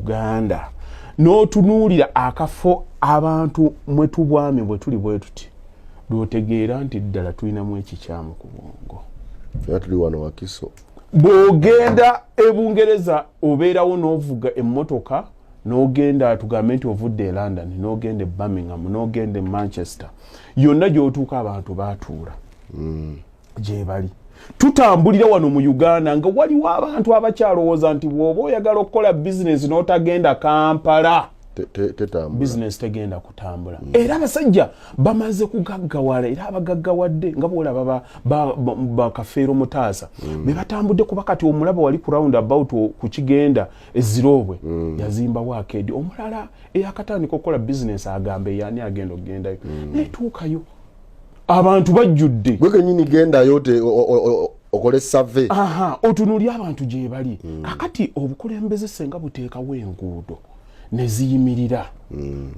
Uganda n'otunuulira akafo abantu mwe tubwami bwe tuli bwe tuti lwotegeera nti ddala tulinamu ekikyamu ku bwongo. Tuli wano Wakiso. Bw'ogenda e Bungereza obeerawo n'ovuga emmotoka n'ogenda tugambe nti ovudde e London n'ogenda e Birmingham n'ogenda e Manchester yonna gy'otuuka abantu baatuula gye bali. Tutambulira wano mu Uganda nga waliwo abantu abakyalowooza nti bw'oba oyagala okukola bizinesi n'otagenda Kampala business tegenda kutambula. Era abasajja bamaze kugaggawala era abagaggawadde nga bwolaba bakafeero mutaasa be batambudde kuba kati omulaba wali ku roundabout ku kigenda ezirobwe yazimba wakedi omulala eyakatandika okukola business agambe yani agenda okugendayo netuukayo abantu bajjudde gwe nyini genda yote okole survey otunuli abantu gye bali akati obukulembeze senga buteekawo enguudo neziyimirira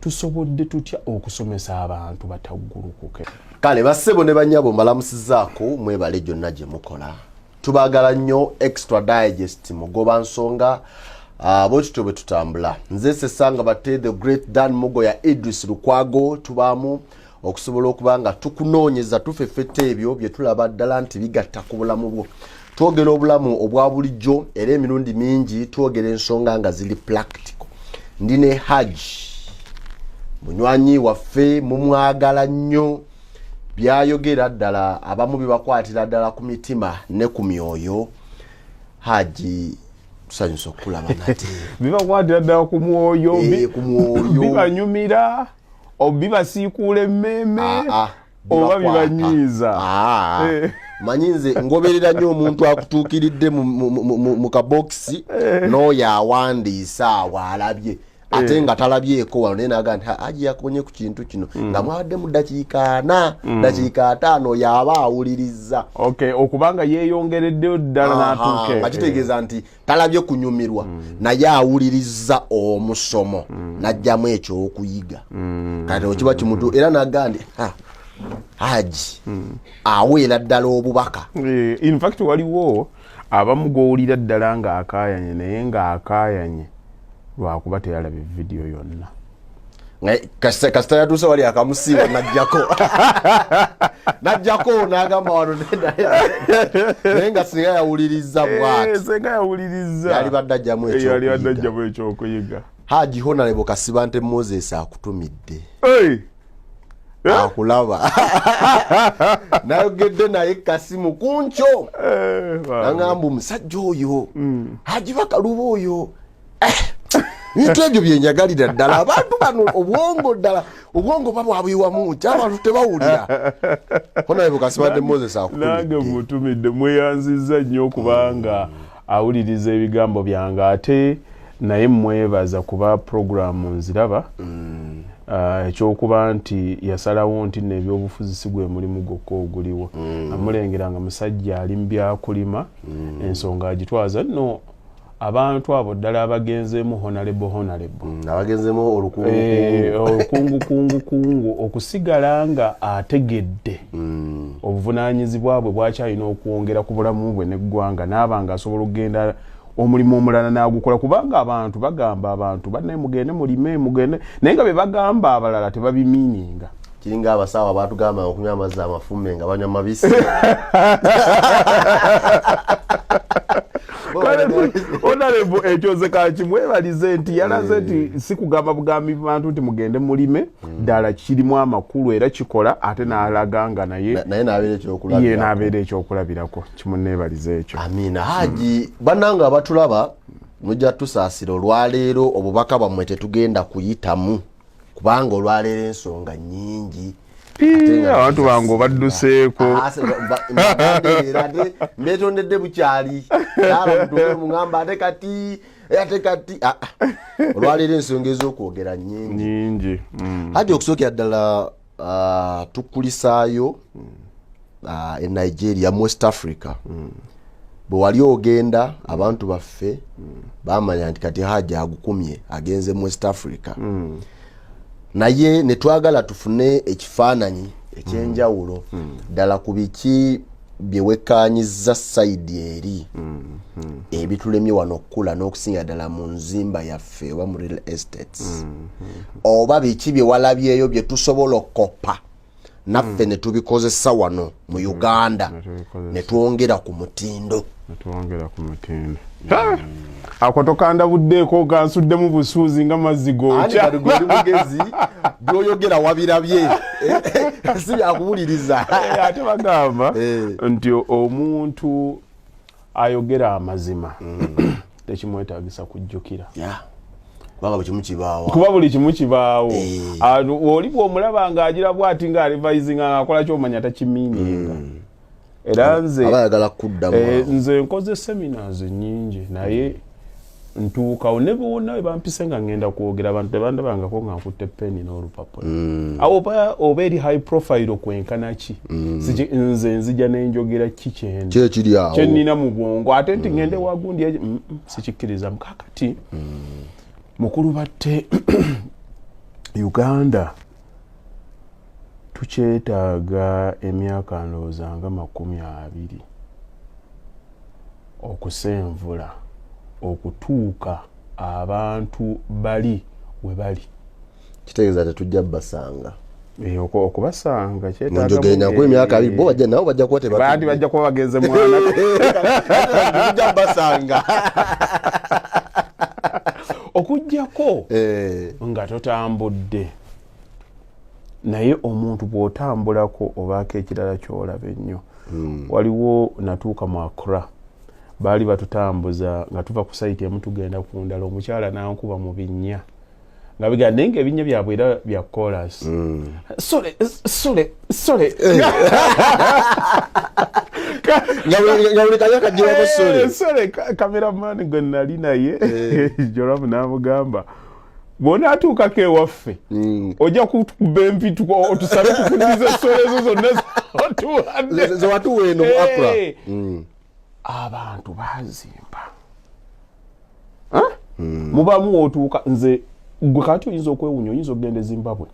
tusobodde tutya okusomesa abantu bataggulukuke. Kale bassebo ne banyabo mbalamusizaako mwebale gyonna gye mukola tubaagala nnyo Extra Digest mugoba nsonga bwetutyo bwe tutambula nze Sesanga Bate the Great Dan Mugoya Idris Lukwago tubaamu okusobola okuba nga tukunoonyeza tufeffette ebyo bye tulaba ddala nti bigatta ku bulamu bwo. Twogera obulamu obwa bulijjo era emirundi mingi twogera ensonga nga ziri practical. Ndine Haji munywanyi waffe mumwagala nnyo byayogera ddala abamu bibakwatira ddala ku mitima ne ku myoyo. Haji tusanyusa okulaba nate bibakwatira ddala ku mwoyo bibanyumira obibasiikuula emmeme oba bibanyiiza. Manyinze ngoberera nnyo omuntu akutuukiridde mu kabokisi n'oyo awandiisa awalabye ate nga talabyeko wano naye naga nti aji yakonye ku kintu kino nga mwawadde mu dakiika 4 dakiika 5 yaba awuliriza okubanga yeeyongereddeyo ddala n'atuuke nga kitegeeza nti talabye kunyumirwa naye awuliriza omusomo n'ajjamu ekyokuyiga kati okiba kimutu era naga nti Haji aweera ddala obubaka. In fact waliwo abamu gowulira ddala nga akaayanye naye nga akaayanye lwakuba teyalabye video yonna. Kasita yatuuse wali akamusiiba najjako n'agamba wano naye nga singa yawuliriza bwati senga yawuliriza yali badde ajjamu ekyokuyiga. Haji Honorable Kasibante Moses akutumidde akulaba nayogedde naye kasimu kunkyo nangamba omusajja oyo Haji Bakaluba oyo bintu ebyo byenjagalira ddala abantu bano obwongo babwabwiwamu abantu tebawulira. Honorable Kasibante Moses akutumidde nange mutumidde mweyanziza nnyo okubanga awuliriza ebigambo byange ate naye mwebaza kuba programu nziraba ekyokuba nti yasalawo nti n'ebyobufuzi gwe mulimu gwokka oguliwo amulengera nga musajja ali mu byakulima ensonga agitwaza nno abantu abo ddala abagenzeemu honorable abagenzeemu olukungu okusigala nga ategedde obuvunaanyizibwa bwe bwakyalina okwongera ku bulamu bwe n'eggwanga n'abanga asobola okugenda omulimu omulala nagukola kubanga abantu bagamba abantu banne mugende mulime mugende naye nga be bagamba abalala tebabimiininga. Kiringa abasawo batugamba okunywa amazzi amafume nga banywa mabisi. Honorable ekyoze kakimwebalize nti yalaze nti si kugamba bugambi bantu nti mugende mulime ddala kirimu amakulu era kikola ate n'alaganga naye n'abeera ekyokulabirako kimuneebalize ekyo. Amina. Haji bannanga abatulaba mujja tusaasira olwaleero obubaka bwammwe tetugenda kuyitamu kubanga olwaleero ensonga nnyingi abantu bange obadduseeko mbetondedde bukyali mugamba ate kati olwaleero ensonga ez'okwogera nnyingi. Haji okusookera ddala tukulisaayo e Nigeria mu West Africa bwe wali ogenda abantu baffe bamanya nti kati Haji agukumye agenze mu West Africa naye netwagala tufune ekifaananyi ekyenjawulo ddala ku biki byewekkaanyiza side eri ebitulemye wano okukula n'okusinga ddala mu nzimba yaffe oba mu real estates oba biki bye walabyeyo bye tusobola okkopa naffe ne tubikozesa wano mu Uganda ne twongera ku mutindo ako tokandabuddeeko gansuddemu busuuzi nga mazzi gokya goli mugezi byoyogera wabirabye si byakuwuliriza ate bagamba nti omuntu ayogera amazima tekimwetaagisa kujjukira kuba buli kimu kibaawo oli bw'omulaba ng'agira bw'ati ng'alivayizinga ng'akola ky'omanya takimiininga era nze nkoze seminars nnyingi naye ntuukawo ne bonna bampise nga ngenda kwogera abantu tebandabangako nga nkutte peni n'olupapula awo oba eri high profile kwenkana ki nze nzija n'enjogera ki kyennina mu bwongo ate nti ngende wagundi sikikkiriza mukakati mukulu batte Uganda tukyetaaga emyaka ndowooza nga 20 okusenvula okutuuka abantu bali we bali kitegeeza tetujja basanga okubasanga kyetaaga ku emyaka 2 bo bajja nabo bajja kuba tebati bajja kuba bagenze mwana tujja basanga okujjako nga totambudde naye omuntu bw'otambulako obaako ekirala kyolaba ennyo waliwo natuuka mu Accra baali batutambuza nga tuva ku sayiti emu tugenda ku ndala omukyala n'ankuba mu binnya nga bigamba naye ng'ebinnya byabwe era bya chorus sole nga buli kanya kagirako sole kameramani gwe nali naye Joramu n'amugamba bw'onaatuukako ewaffe ojja kutukuba empitu otusabe tukuddize sole ezo zonna zewatuwa eno mu Accra abantu bazimba mubamu otuuka nze gwe kati oyinza okwewunya oyinza okugenda e Zimbabwe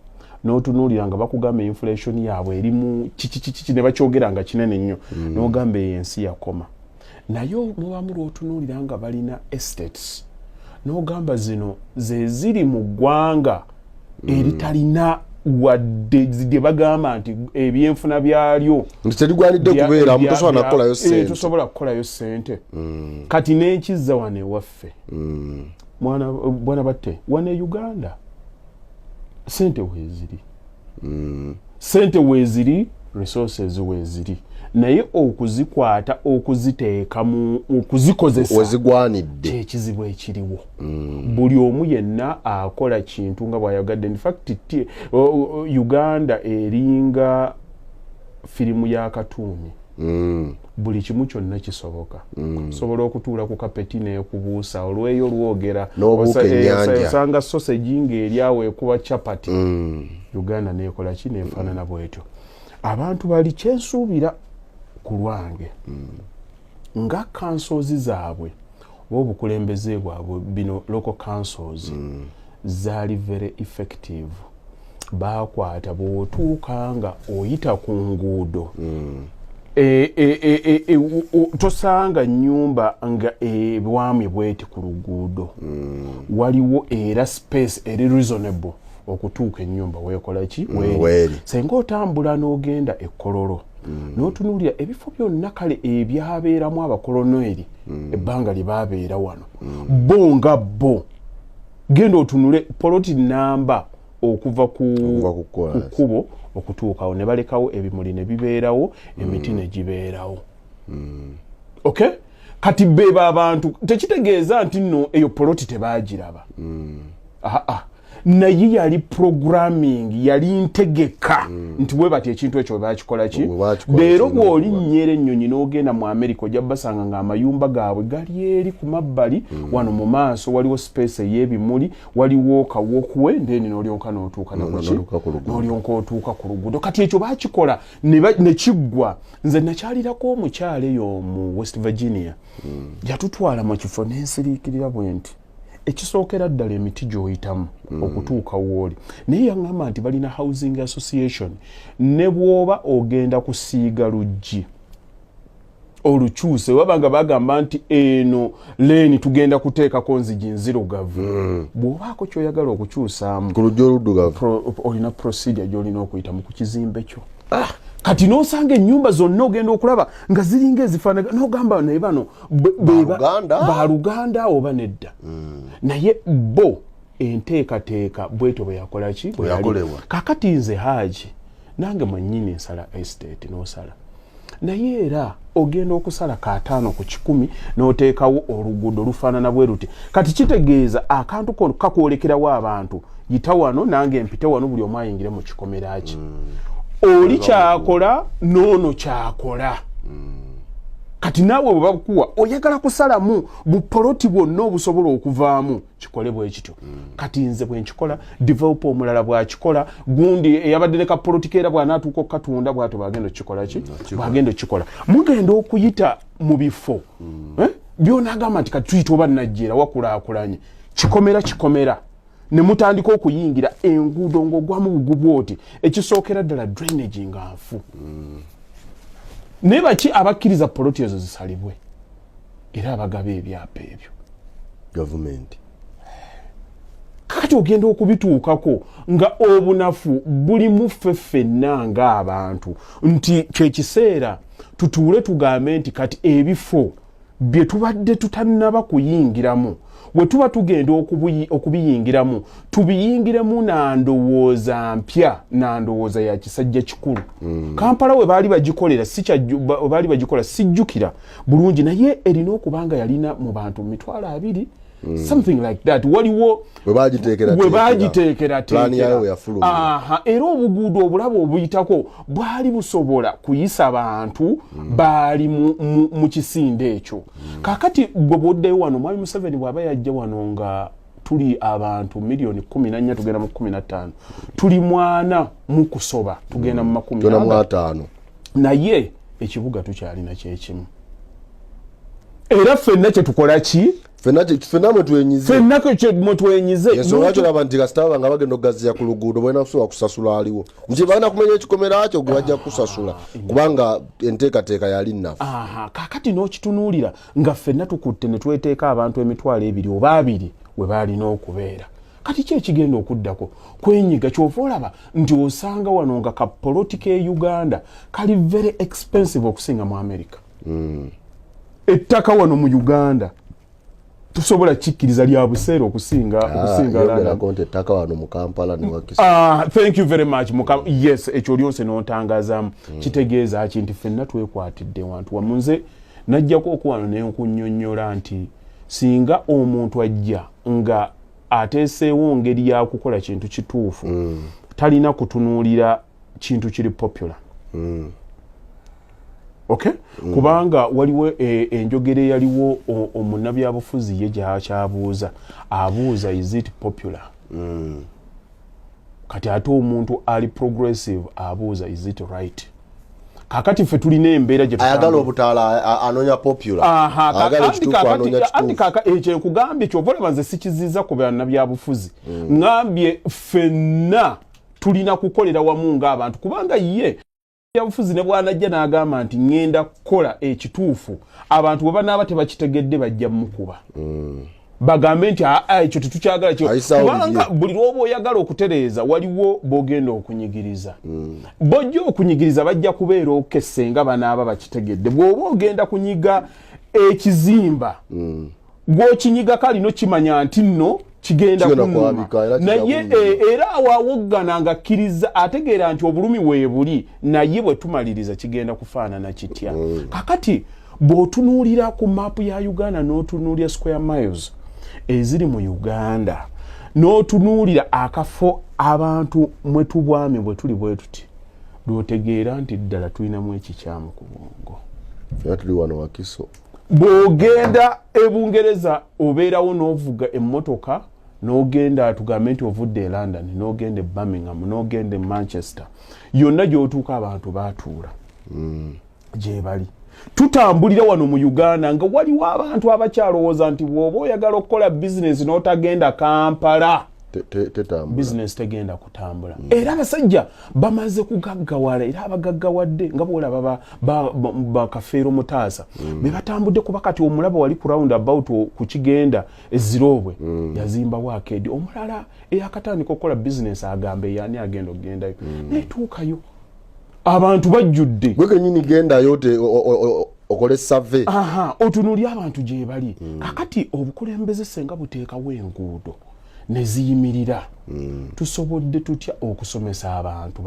n'otunuulira nga bakugamba inflation yaabwe erimu kiki ne bakyogera nga kinene nnyo n'ogamba ensi yakoma naye mubamu lw'otunuulira nga balina estates n'ogamba zino ze ziri mu ggwanga eritalina wadde gye bagamba nti ebyenfuna byalyo terigwanidde kubeeramu tosobola kukolayo ssente kati n'ekizza wano ewaffe bwana batte wano e Uganda sente weeziri resources weeziri naye okuzikwata okuziteeka mu okuzikozesa wezigwanidde kyekizibu ekiriwo buli omu yenna akola kintu nga bw'ayagadde in fact Uganda eringa firimu ya katuuni buli kimu kyonna kisoboka sobola okutuula ku kapeti n'ekubuusa olweyo olwogera osanga sausage ng'eryawo ekuba chapati Uganda neekola ki neefaanana bwetyo abantu bali kyensuubira ku lwange nga councils zaabwe oba obukulembeze bwabwe bino local councils zaali very effective baakwata bw'otuuka nga oyita ku nguudo tosanga nnyumba nga ebwami bweti ku luguudo waliwo era space eri reasonable okutuuka ennyumba weekola ki weeri senga otambula n'ogenda ekkololo n'otunuulira ebifo byonna kale ebyabeeramu abakoloneri ebbanga lye baabeera wano bo nga bo genda otunule poloti namba okuva ku kkubo okutuukawo ne balekawo ebimuli ne bibeerawo emiti ne gibeerawo okay kati beba abantu tekitegeeza nti nno eyo poloti tebaagiraba naye yali programming yali ntegeka nti bwe bati ekintu ekyo bakikola ki leero bw'oli nnyera ennyonyi n'ogenda mu America ojja basanga ng'amayumba gaabwe gali eri ku mabbali wano mu maaso waliwo space ey'ebimuli waliwo kawokwe ndeni n'olyonka n'otuuka n'olyonka otuuka ku luguudo kati ekyo bakikola ne kiggwa nze nakyalirako omukyala eyo mu West Virginia yatutwala mu kifo n'ensiriikirira bwe nti ekisookera ddala emiti gy'oyitamu okutuuka wooli naye yaŋŋamba nti balina housing association ne bw'oba ogenda kusiiga luggi olukyuse wabanga bagamba nti eno leeni tugenda kuteekako nzigi nzirugavu bw'obaako ky'oyagala okukyusaamu ku lujja oluddugavu olina procedure gy'olina okuyitamu ku kizimbe kyo kati n'osanga ennyumba zonna ogenda okulaba nga ziringa ezifaanaga n'ogamba naye bano baluganda oba nedda naye bo enteekateeka bwetyo bwe yakola ki kakati nze Haji nange mwennyini nsala estate n'osala naye era ogenda okusala kaataano ku 10 n'oteekawo oluguudo lufaanana bwe ruti kati kitegeeza akantu kono kakwolekerawo abantu yita wano nange mpite wano buli omu ayingire mu kikomera ki oli kyakola noono kyakola kati naawe bwe bakuwa oyagala kusalamu bupoloti bwonna obusobola okuvaamu kikole bwe kityo kati nze bwe nkikola developer omulala bw'akikola gundi eyabadde ne kapoloti era bw'anaatuuka okukatunda bw'atyo bw'agenda okukikola ki bw'agenda okukikola mugenda okuyita mu bifo by'onaagamba nti kati tuyita oba najjeera wakulaakulanye kikomera ne mutandika okuyingira enguudo ng'ogwamu bugubu oti ekisookera ddala drainage nga nfu naye baki abakkiriza poloti ezo zisalibwe era abagaba ebyapa ebyo gavumenti kakati ogenda okubituukako nga obunafu buli mu ffe ffenna ng'abantu nti kyekiseera tutuule tugambe nti kati ebifo bye tubadde tutannaba kuyingiramu bwe tuba tugenda okubiyingiramu tubiyingiremu na ndowooza mpya na ndowooza ya kisajja kikulu Kampala we baali bagikolera baali bagikola sijjukira bulungi naye erina okubanga yalina mu bantu 200 something like that waliwo we bagiteekera era obuguudo obulabo obuyitako bwali busobola kuyisa bantu baali mu kisinde ekyo kakati gwe bwoddeyo wano Mwami Museveni bw'aba yajja wano nga tuli abantu milioni 14 tugenda mu 15 tuli mwana mu kusoba tugenda mu 15 naye ekibuga tukyalina kyekimu era ffenna kye tukola ki ffenna mwe twenyize ensonga laba nti kasitaba nga bagenda okugaziya ku luguudo balina kusobola kusasula aliwo nti balina kumenya ekikomera kyo gwe bajja kusasula kubanga enteekateeka yali nnafu kakati n'okitunuulira nga ffenna tukutte ne tweteeka abantu 200 oba 2 we baalina okubeera kati ki ekigenda okuddako kwenyiga kyova olaba nti osanga wano nga kapoloti k'e Uganda kali very expensive okusinga mu America ettaka wano mu Uganda tusobola kikkiriza lya buseera okusinga ettaka wano mu Kampala ne thank you very much yes ekyo lyonse n'ontangaazamu kitegeeza ki nti ffenna twekwatidde wantu wamu nze najjako okuwano ne nkunnyonnyola nti singa omuntu ajja nga ateeseewo ngeri ya kukola kintu kituufu talina kutunuulira kintu kiri popular okay kubanga waliwo enjogera yaliwo omunnabyabufuzi ye gyakyabuuza abuuza is it popular kati ate omuntu ali progressive abuuza is it right kakati ffe tulina embeera gye ayagala obutaala anonya popular anti kaka ekyo nkugambye kyova olaba nze sikiziza ku bannabyabufuzi ngambye ffenna tulina kukolera wamu ng'abantu kubanga ye yabufuzi ne bwanajja n'agamba nti ngenda kukola ekituufu abantu bwe banaaba tebakitegedde bajja mukuba bagambe nti ekyo tetukyagala kubanga buli lw'oba oyagala okutereeza waliwo b'ogenda okunyigiriza bojja okunyigiriza bajja kubeera okesse nga banaaba bakitegedde bw'oba ogenda kunyiga ekizimba gw'okinyiga kalino kimanya nti nno kigenda kunuma naye era awawoggana nga akkiriza ategeera nti obulumi weebuli naye bwe tumaliriza kigenda kufaanana kitya kakati bw'otunuulira ku maapu ya Uganda n'otunuulira square miles eziri mu Uganda n'otunuulira akafo abantu mwe tubwami bwe tuli bwe tuti lw'otegeera nti ddala tulinamu ekikyamu ku bwongo tuli wano Wakiso bw'ogenda e Bungereza obeerawo n'ovuga emmotoka n'ogenda tugambe nti ovudde e London n'ogenda e Birmingham n'ogenda e Manchester yonna gy'otuuka abantu baatuula gye bali tutambulira wano mu Uganda nga waliwo abantu abakyalowooza nti bw'oba oyagala okukola bizinesi n'otagenda Kampala business tegenda kutambula. Era abasajja bamaze kugaggawala era abagaggawadde nga bwolaba bakafeero mutaasa be batambudde kuba kati omulaba wali ku round about ku kigenda ezirobwe yazimba wakedi omulala eyakatandika okukola business agambe yani agenda okugendayo netuukayo abantu bajjudde gweke nyini genda yote okole survey otunuli abantu gye bali kakati obukulembeze senga buteekawo enguudo neziyimirira tusobodde tutya okusomesa abantu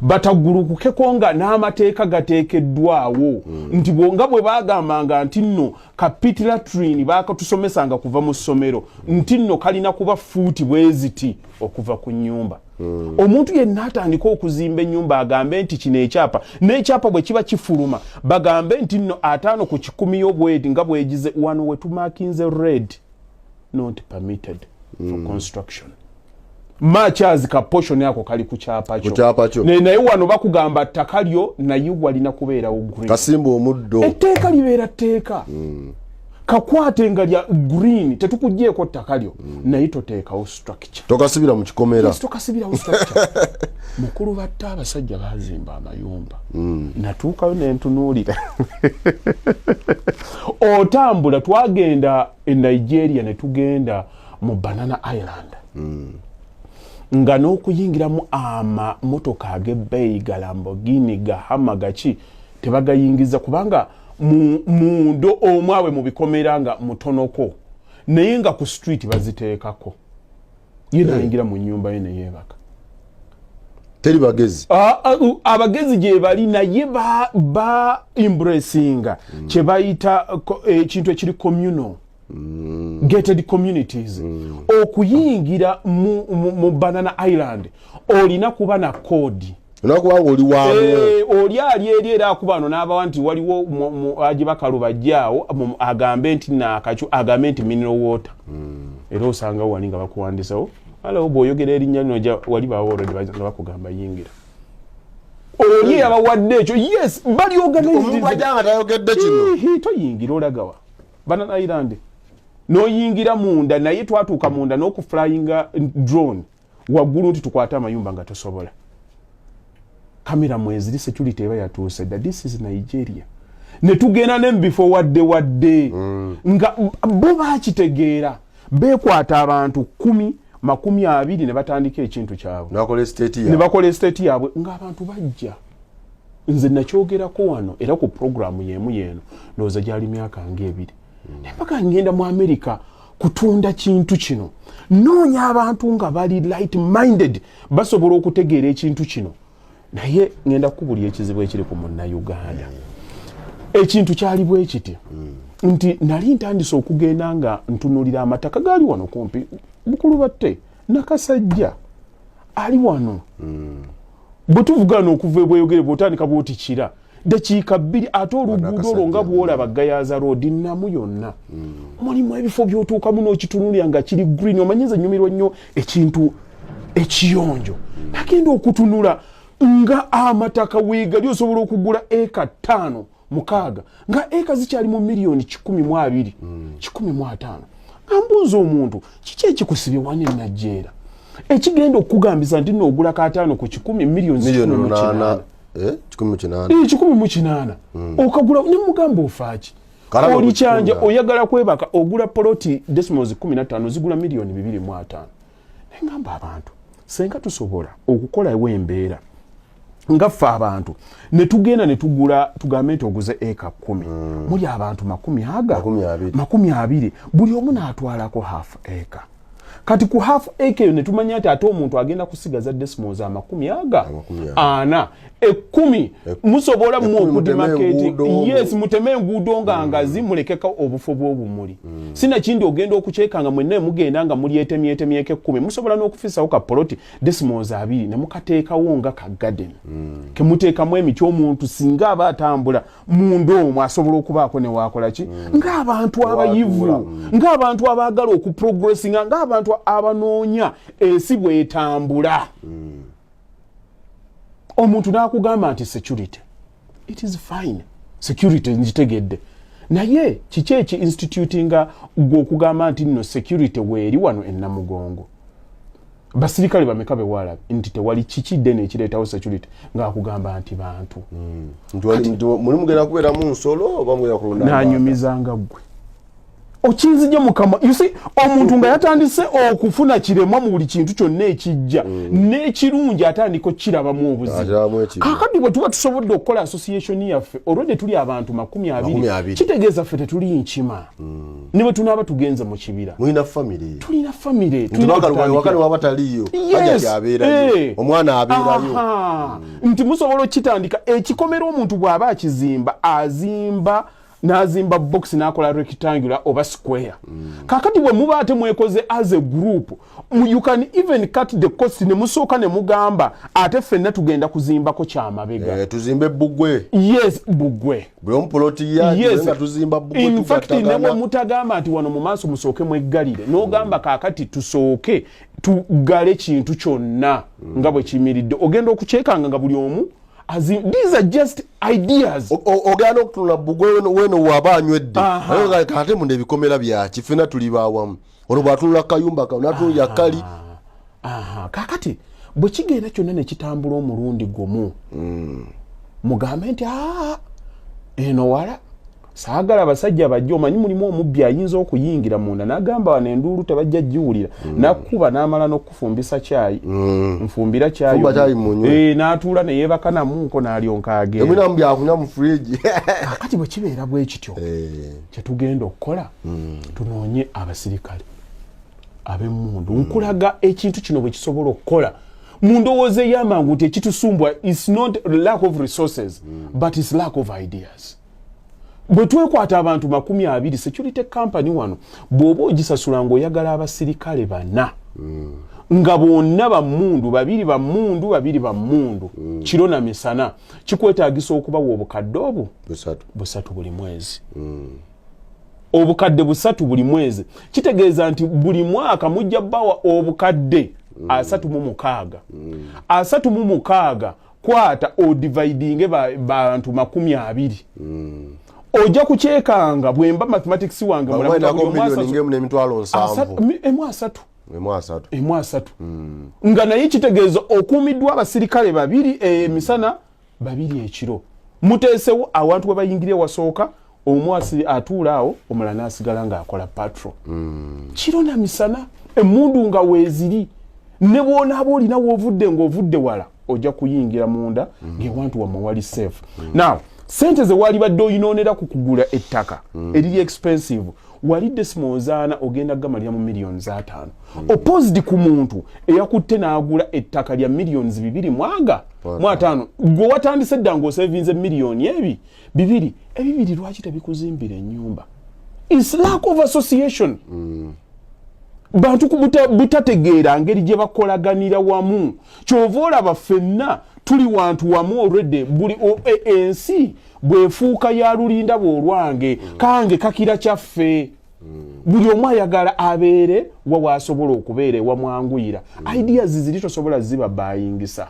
bataggulukukeko nga n'amateeka gateekeddwawo nti bonga bwe bagambanga nti nno kapitilatrini bakatusomesanga kuva mu ssomero nti nno kalina kuba fuuti bweziti okuva ku nnyumba omuntu yenna atandika okuzimba ennyumba agambe nti kino ekyapa n'ekyapa bwe kiba kifuluma bagambe nti nno 5 ku 10 y'obwedi nga bwegize wano wetumakinze red not permitted for construction. Machazi ka portion yako kali ku kyapa kyo. Naye wano bakugamba ttaka lyo naye walina kubeera green. Kasimba omuddo. Etteeka libeera tteeka. Kakwate nga lya green tetukuggyeko ttaka lyo naye toteekawo structure. Tokasibira mu kikomera. Yes, tokasibira mu structure. Mukulu batta abasajja bazimba amayumba. Natuukayo nentunuulira. Otambula twagenda e Nigeria ne tugenda mu Banana Island. Nga n'okuyingiramu amamotoka ag'ebbeeyi ga Lamborghini ga Hummer gaki tebagayingiza kubanga mundo omwawe mu bikomera nga mutonoko naye nga ku street baziteekako yena ayingira mu nnyumba ye ne yeebaka teri bagezi abagezi gye bali naye ba embracinga kye bayita ekintu ekiri communal gated communities okuyingira mu Banana Island olina kuba na kodi nakuba oli wano oli ali eri era akubano n'abawa nti waliwo agibakalu bajjaawo agambe nti nakacu agambe nti mineral water era osanga wali nga bakuwandisawo ala bw'oyogera erinnya lino wali bawo already nga bakugamba yingira oli abawadde ekyo yes bali organized omuntu ajanga tayogedde kino toyingira olagawa Banana Island noyingira munda naye twatuuka munda n'okuflyinga drone waggulu nti tukwata amayumba nga tosobola kamera mweziri security eba yatuuse that this is Nigeria ne tugenda n'embifo wadde nga bo bakitegeera beekwata abantu 10-20 ne batandika ekintu kyabwe ne bakola estate yaabwe ng'abantu bajja nze nakyogerako wano era ku programu y'emu y'eno ndowooza gyali myaka ng'ebiri mpaka ngenda mu America kutunda kintu kino noonya abantu nga bali light minded basobola okutegeera ekintu kino naye ngenda kubulya ekizibu ekiri ku Munnayuganda ekintu kyali bwe kiti nti nali ntandise okugenda nga ntunulira amataka gaali wano kumpi bukulu batte nakasajja ali wano bwe tuvugana okuva ebweyogere bw'otandika bw'oti kira dakiika 2 ate oluguudo olwo nga bw'olaba Gayaza Road namu yonna mulimu ebifo by'otuukamu n'okitunulira nga kiri green omanyiza nyumirwa nnyo ekintu ekiyonjo nagenda okutunula nga amataka weegali osobola okugula eka 5-6 nga eka zikyali mu miliyoni 12 15 ambuuza omuntu kiki ekikusibye wane Najjeera ekigenda okugambisa nti n'ogula ka 5 ku 10 miliyoni 18 18 okagula ne mugamba ofaaki oli kyanja oyagala kwebaka ogula poloti decimals 15 zigula miliyoni 2.5 ngamba abantu senga tusobola okukola embeera nga ffe abantu ne tugenda ne tugula tugambe nti oguze eka 10 muli abantu 20 buli omu n'atwalako half eka kati ku half acre ne tumanya nti ate omuntu agenda kusigaza decimals 40 10 musobola mu okudimarket yes muteme enguudo nga ngazi mulekeka obufo bw'obumuli sina kindi ogenda okukyekanga mwenna mugenda nga muli etemyeke 10 musobola n'okufisawo ka poloti decimals 2 ne mukateekawo nga ka garden ke muteekamu emiti omuntu singa aba atambula mundu omwe asobola okubaako ne waakola ki ng'abantu abayivu ng'abantu abaagala okuprogressinga ng'abantu abanoonya ensi bw'etambula omuntu n'akugamba nti security it is fine security njitegedde naye kiki eki institutinga gw'okugamba nti nno security weeri wano ennamugongo basirikale bameka bewalabe nti tewali kikidde nekireetawo security ng'akugamba nti bantu muli mugenda kubeera mu nsolo oba mugenda kulonda nanyumizanga ggwe okinzija mukama you see omuntu nga yatandise okufuna kiremwa mu buli kintu kyonna ekijja n'ekirungi atandika okirabamu obuzibu kakati bwe tuba tusobodde okukola association yaffe olwedde tuli abantu 20 kitegeeza ffe tetuli nkima ne bwe tunaaba tugenze mu kibira tulina famire wakale waba taliyo abeerayo omwana abeerayo nti musobola okitandika ekikomera omuntu bw'aba akizimba n'azimba box n'akola rectangular oba square kakati bwe muba ate mwekoze as a group you can even cut the cost ne musooka ne mugamba ate ffenna tugenda kuzimbako kyamabega tuzimbe Bugwe Bugwe bwe ompoloti nga tuzimba Bugwe in fact ne bwe mutagamba nti wano mu maaso musooke mweggalire n'ogamba kaakati tusooke tugale kintu kyonna nga bwe kiyimiridde ogenda okukyekanga nga buli omu these are just ideas. Ogana okutula Bugwe weno waba anywedde. Ayo kate munde bikomera byaki fena tuli bawamu. Ono bwatulula kayumba ka natu yakali. Kakati bwe kigenda kyonna ne kitambula omulundi gumu. Mugambe nti eno wala saagala abasajja bajja omanyi mulimu omubbi ayinza okuyingira munda n'agamba wano enduulu tebajja jiwulira nakuba n'amala n'okufumbisa kyayi nfumbira kyayi n'atuula ne yeebaka namunko n'alyonka agenda eminamu byakunya mu fridge kakati bwe kibeera bwe kityo kye tugenda okukola tunoonye abasirikale ab'emmundu nkulaga ekintu kino bwe kisobola okukola mu ndowooza ey'amangu nti ekitusumbwa is not lack of resources but is lack of ideas. Bwe twekwata abantu 20 security company wano bw'oba ogisasula ng'oyagala abasirikale bana nga bonna bammundu babiri bammundu kiro na misana kikwetaagisa okubawa obukadde obwo busatu buli mwezi obukadde busatu buli mwezi kitegeeza nti buli mwaka mujja bawa obukadde 36 kwata odividinge bantu 20 Oja kuchekanga bwemba mathematics wange mulabula emwasatu nga naye kitegeeza okumiddwa abasirikale babiri emisana babiri ekiro muteesewo awantu we bayingire wasooka omwasi atuulaawo omulala asigala ng'akola patrol kiro na misana emmundu nga weeziri ne bw'onaaba olina w'ovudde ng'ovudde wala ojja kuyingira munda ng'ewantu wamwe wali safe now sente ze wali badde oyinoonera ku kugula ettaka eriri expensive wali desimozaana ogenda gamalya mu millions 5 opposed ku muntu eyakutte n'agula ettaka lya millions 2 mw'ataano gwe watandise dda ng'osevinze millioni ebibiri lwaki tebikuzimbira ennyumba is lack of association bantu butategeera ngeri gye bakolaganira wamu kyova olaba ffenna tuli wantu wamu already buli ensi bwefuuka ya lulinda bw'olwange kange kakira kyaffe buli omu ayagala abeere wawasobola okubeera ewamwanguyira ideas ziri tosobola ziba bayingisa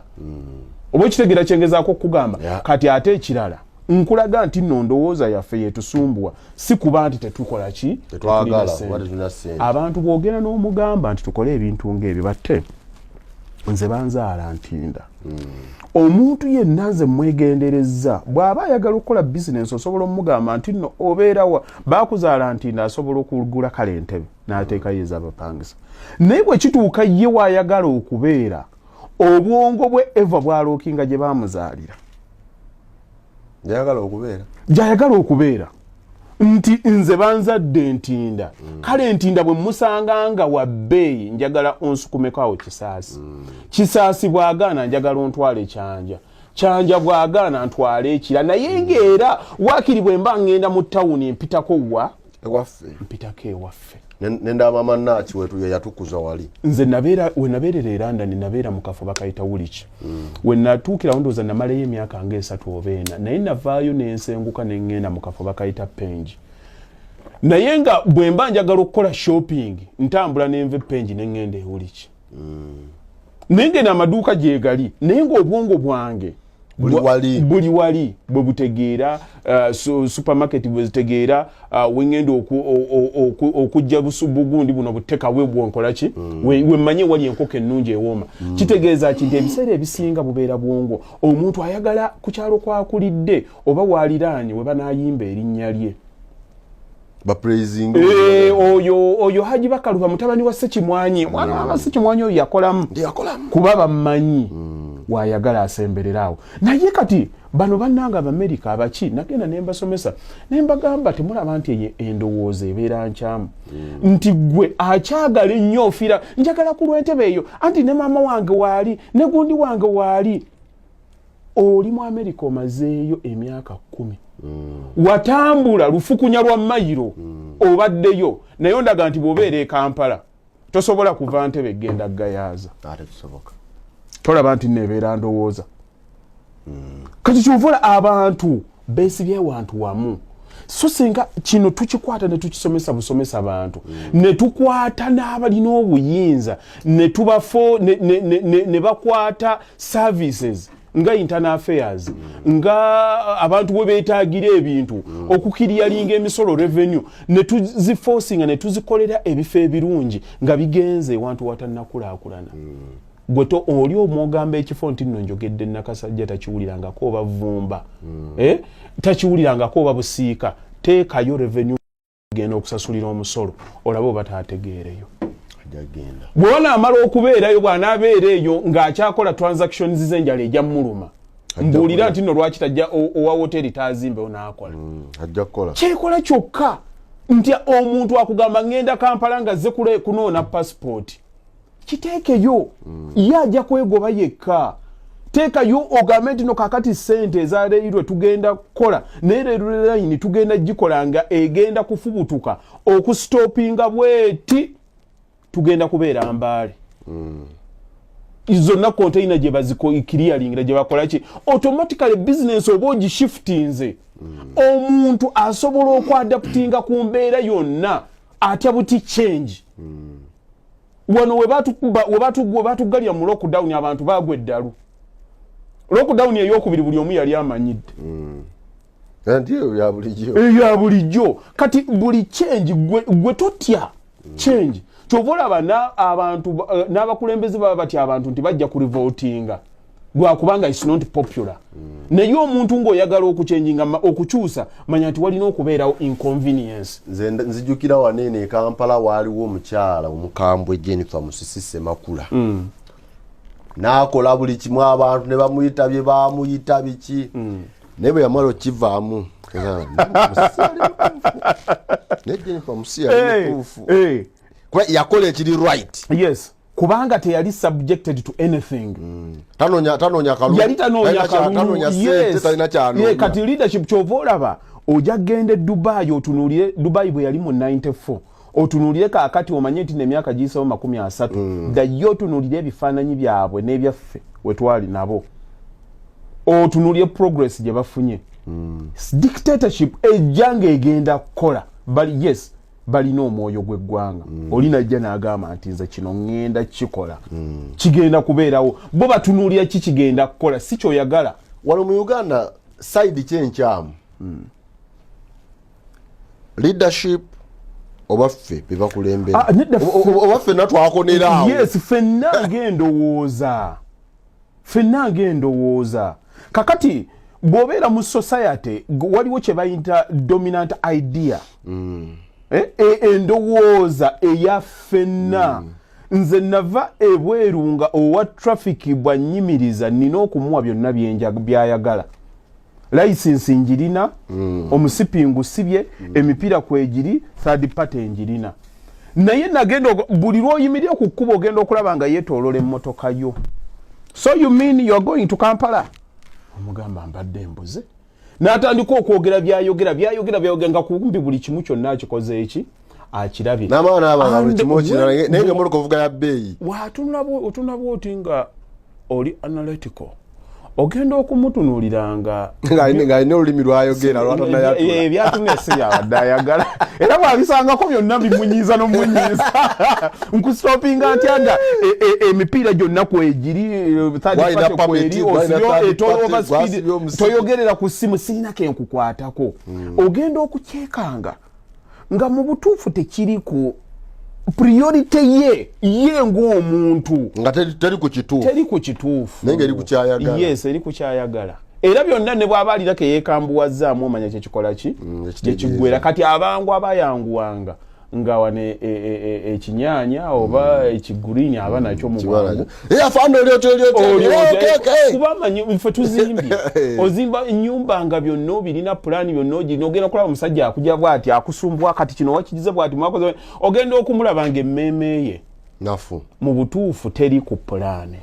oba ekitegeera kyengezaako okugamba kati ate ekirala nkulaga nti nno ndowooza yaffe yetusumbwa si kuba nti tetukola ki abantu bwogera n'omugamba nti tukole ebintu ng'ebyo batte nze banzaala ntinda omuntu yenna nze mwegendereza bw'aba ayagala okukola bizinensi osobola omugamba nti nno obeerawa baakuzaala ntinda asobola okugula kale entebe n'ateekayo ez'abapangisa naye bwe kituuka ye waayagala okubeera obwongo bwe eva bwalookinga gye baamuzaalira gy'ayagala okubeera nti nze banzadde ntinda kale ntinda bwe musanga nga wa bbeeyi njagala onsukumeko awo kisaasi bw'agaana njagala ontwale kyanja bw'agaana ntwale ekira naye ng'era waakiri bwe mba ngenda mu tawuni mpitako mpitako ewaffe nendaba mannaaki wetu yatukuza wali nze we nabeerera e London nabeera mu kafo bakayita Woolwich we natuukirawo ndowooza namalayo emyaka nga 3 oba 4 naye navaayo n'ensenguka ne ngenda mu kafo bakayita Penge naye nga bwe mba njagala okukola shopping ntambula n'enva Penge ne ngenda e Woolwich naye ngena amaduuka gye gali naye ng'obwongo bwange buli wali bwe butegeera supermarket bwe zitegeera wengenda okujja busubugundi buno buteka we bwonkola ki we manye wali enkoko ennungi ewooma kitegeeza nti ebiseera ebisinga bubeera bwongo omuntu ayagala ku kyalo kwakulidde oba waliraanye we banayimba erinnya lye praising oyo Haji Bakaluba mutabani wa Ssekimwanyi mwana wa Ssekimwanyi oyo yakolamu kuba bamanyi wayagala asembererawo naye kati bano bannanga America abaki nagenda nembasomesa nembagamba temulaba nti endowooza ebeera nkyamu nti gwe akyagala ennyo ofira njagala ku lw'entebe eyo anti ne maama wange waali ne gundi wange waali oli mu America omazeeyo emyaka 10 watambula lufukunya lwa mayiro obaddeyo naye ondaga nti bw'obeera e Kampala tosobola kuva ntebe genda gayaaza tolaba nti nebeera ndowooza kati kyovula abantu beesibye wantu wamu so singa kino tukikwata ne tukisomesa busomesa abantu ne tukwata n'abalina obuyinza ne tubafo ne bakwata services nga internal affairs nga abantu bwe beetaagira ebintu okukiriyalinga emisolo revenue ne tuziforcinga ne tuzikolera ebifo ebirungi nga bigenze ewantu watannakulaakulana gweto oli omwogamba ekifo nti nno njogedde Nakasajja takiwulirangako oba vumba takiwulirangako oba busiika teekayo revenue genda okusasulira omusolo olaba oba taategeereyo bwona amala okubeerayo bw'anaabeera eyo ng'akyakola transactions z'enjala ejja muluma mbuulira nti nno lwaki tajja owa hoteri taazimbewo n'akola kyekola kyokka nti omuntu akugamba ngenda Kampala nga zze kunoona passport kiteekeyo ye ajja kwegoba yekka teekayo ogambe nti no kakati ssente ezaleirwe tugenda kukola naye layini tugenda gikola nga egenda kufubutuka okustopinga bweti tugenda kubeera Mbaale zonna container gye bazikiriyalingira gye bakola ki automatically business oba ogishiftinze omuntu asobola okwadaptinga ku mbeera yonna atya buti change wano we batugalya mu lockdown abantu bagwe eddalu lockdown eyokubiri buli omu yali amanyidde ya bulijjo kati buli change gwe totya change kyovolaba abantu n'abakulembeze baba batya abantu nti bajja ku revoltinga lwakubanga is not popular naye omuntu ng'oyagala okuchenjinga okukyusa manya nti walina okubeerawo inconvenience nzijukira wanene e Kampala waaliwo omukyala omukambwe Jennifer Musisise Makula n'akola buli kimu abantu ne bamuyita biki naye bwe yamala okivaamu ne Jennifer Musisi yali mutuufu yakola ekiri right yes kubanga teyali subjected to anything tanonya kalulu yali tanonya yes kati leadership kyovolaba ojja gende Dubai otunulire Dubai bwe yali mu 94 otunulire kakati omanye nti n'emyaka gisawo 30 dayo otunulire ebifaananyi byabwe n'ebyaffe wetwali nabo otunulire progress gye bafunye dictatorship ejjanga egenda kukola bali yes balina omwoyo gw'eggwanga olina ajja n'agamba nti nze kino ŋŋenda kikola kigenda kubeerawo bo batunuulira kigenda kukola si kyoyagala wano mu Uganda side kyenkyamu leadership oba ffe be bakulembera oba ffenna twakoneraawo yes ffenna ng'endowooza kakati bw'obeera mu society waliwo kye bayita dominant idea endowooza eya ffenna nze nava ebweru nga owa traffic bwanyimiriza nina okumuwa byonna byayagala license njirina omusipingu sibye emipiira kwegiri third party njirina naye nagenda buli lw'oyimirira ku kkubo ogenda okulaba nga yeetoolola emmotoka yo so you mean you are going to Kampala omugamba mbadde embuze n'atandika okwogera byayogera nga kumbi buli kimu kyonna akikoze eki akirabye n'abaana buli kimu naye nga muli kuvuga ya bbeeyi otunula bwoti nga oli analytical ogenda okumutunuuliranga ng'alina olulimi lwayogera lwatanayatula byatumye siyabadde ayagala era bwabisangako byonna bimunyiiza n'omunyiiza nkusitopinga ntya nga emipiira gyonna kwegiri toyogerera ku ssimu sirina kenkukwatako ogenda okukyekanga nga mu butuufu tekiri ku priority ye ng'omuntu nga teri ku kituufu nenga eri kukyayagala yes eri kukyayagala era byonna ne bw'aba alirako yeekambuwazzaamu omanya kyekikola ki gyekiggwera kati abangu abayanguwanga nga wane ekinyaanya oba ekiguriini aba nakyo mu bwangu kubamanyi ffe tuzimbye ozimba ennyumba nga byonna obirina pulaani byonna ogirina ogenda okulaba omusajja akujja bw'ati akusumbwa kati kino wakigize bw'ati mwakoze ogenda okumulaba nga emmeeme ye nafu mu butuufu teri ku pulaani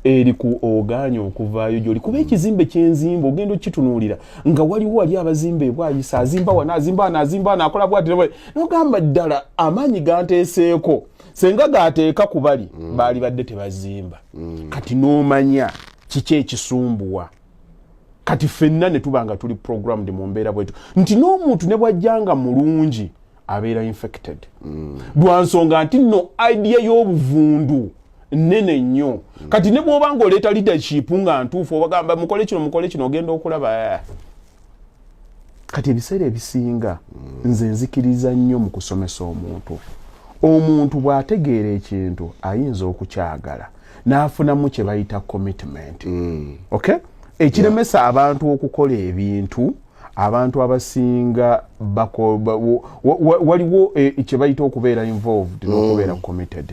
eri ku oganya okuvaayo gyoli kuba ekizimbe kyenzimba ogenda okitunuulira nga waliwo wali abazimba ebwayisa azimba wana azimba wana azimba wana akola bwati nogamba ddala amaanyi ganteeseeko senga gateeka ku bali baali badde tebazimba kati n'omanya kiki ekisumbuwa kati ffenna ne tuba nga tuli programmed mu mbeera bwetu nti n'omuntu ne bwajjanga mulungi abeera infected lwansonga nti nno idea y'obuvundu nene nnyo kati ne bw'oba ng'oleeta leadership nga ntuufu obagamba mukole kino ogenda okulaba kati ebiseera ebisinga nze nzikiriza nnyo mu kusomesa omuntu bw'ategeera ekintu ayinza okukyagala n'afunamu kye bayita commitment okay ekiremesa abantu okukola ebintu abantu abasinga waliwo kye bayita okubeera involved n'okubeera committed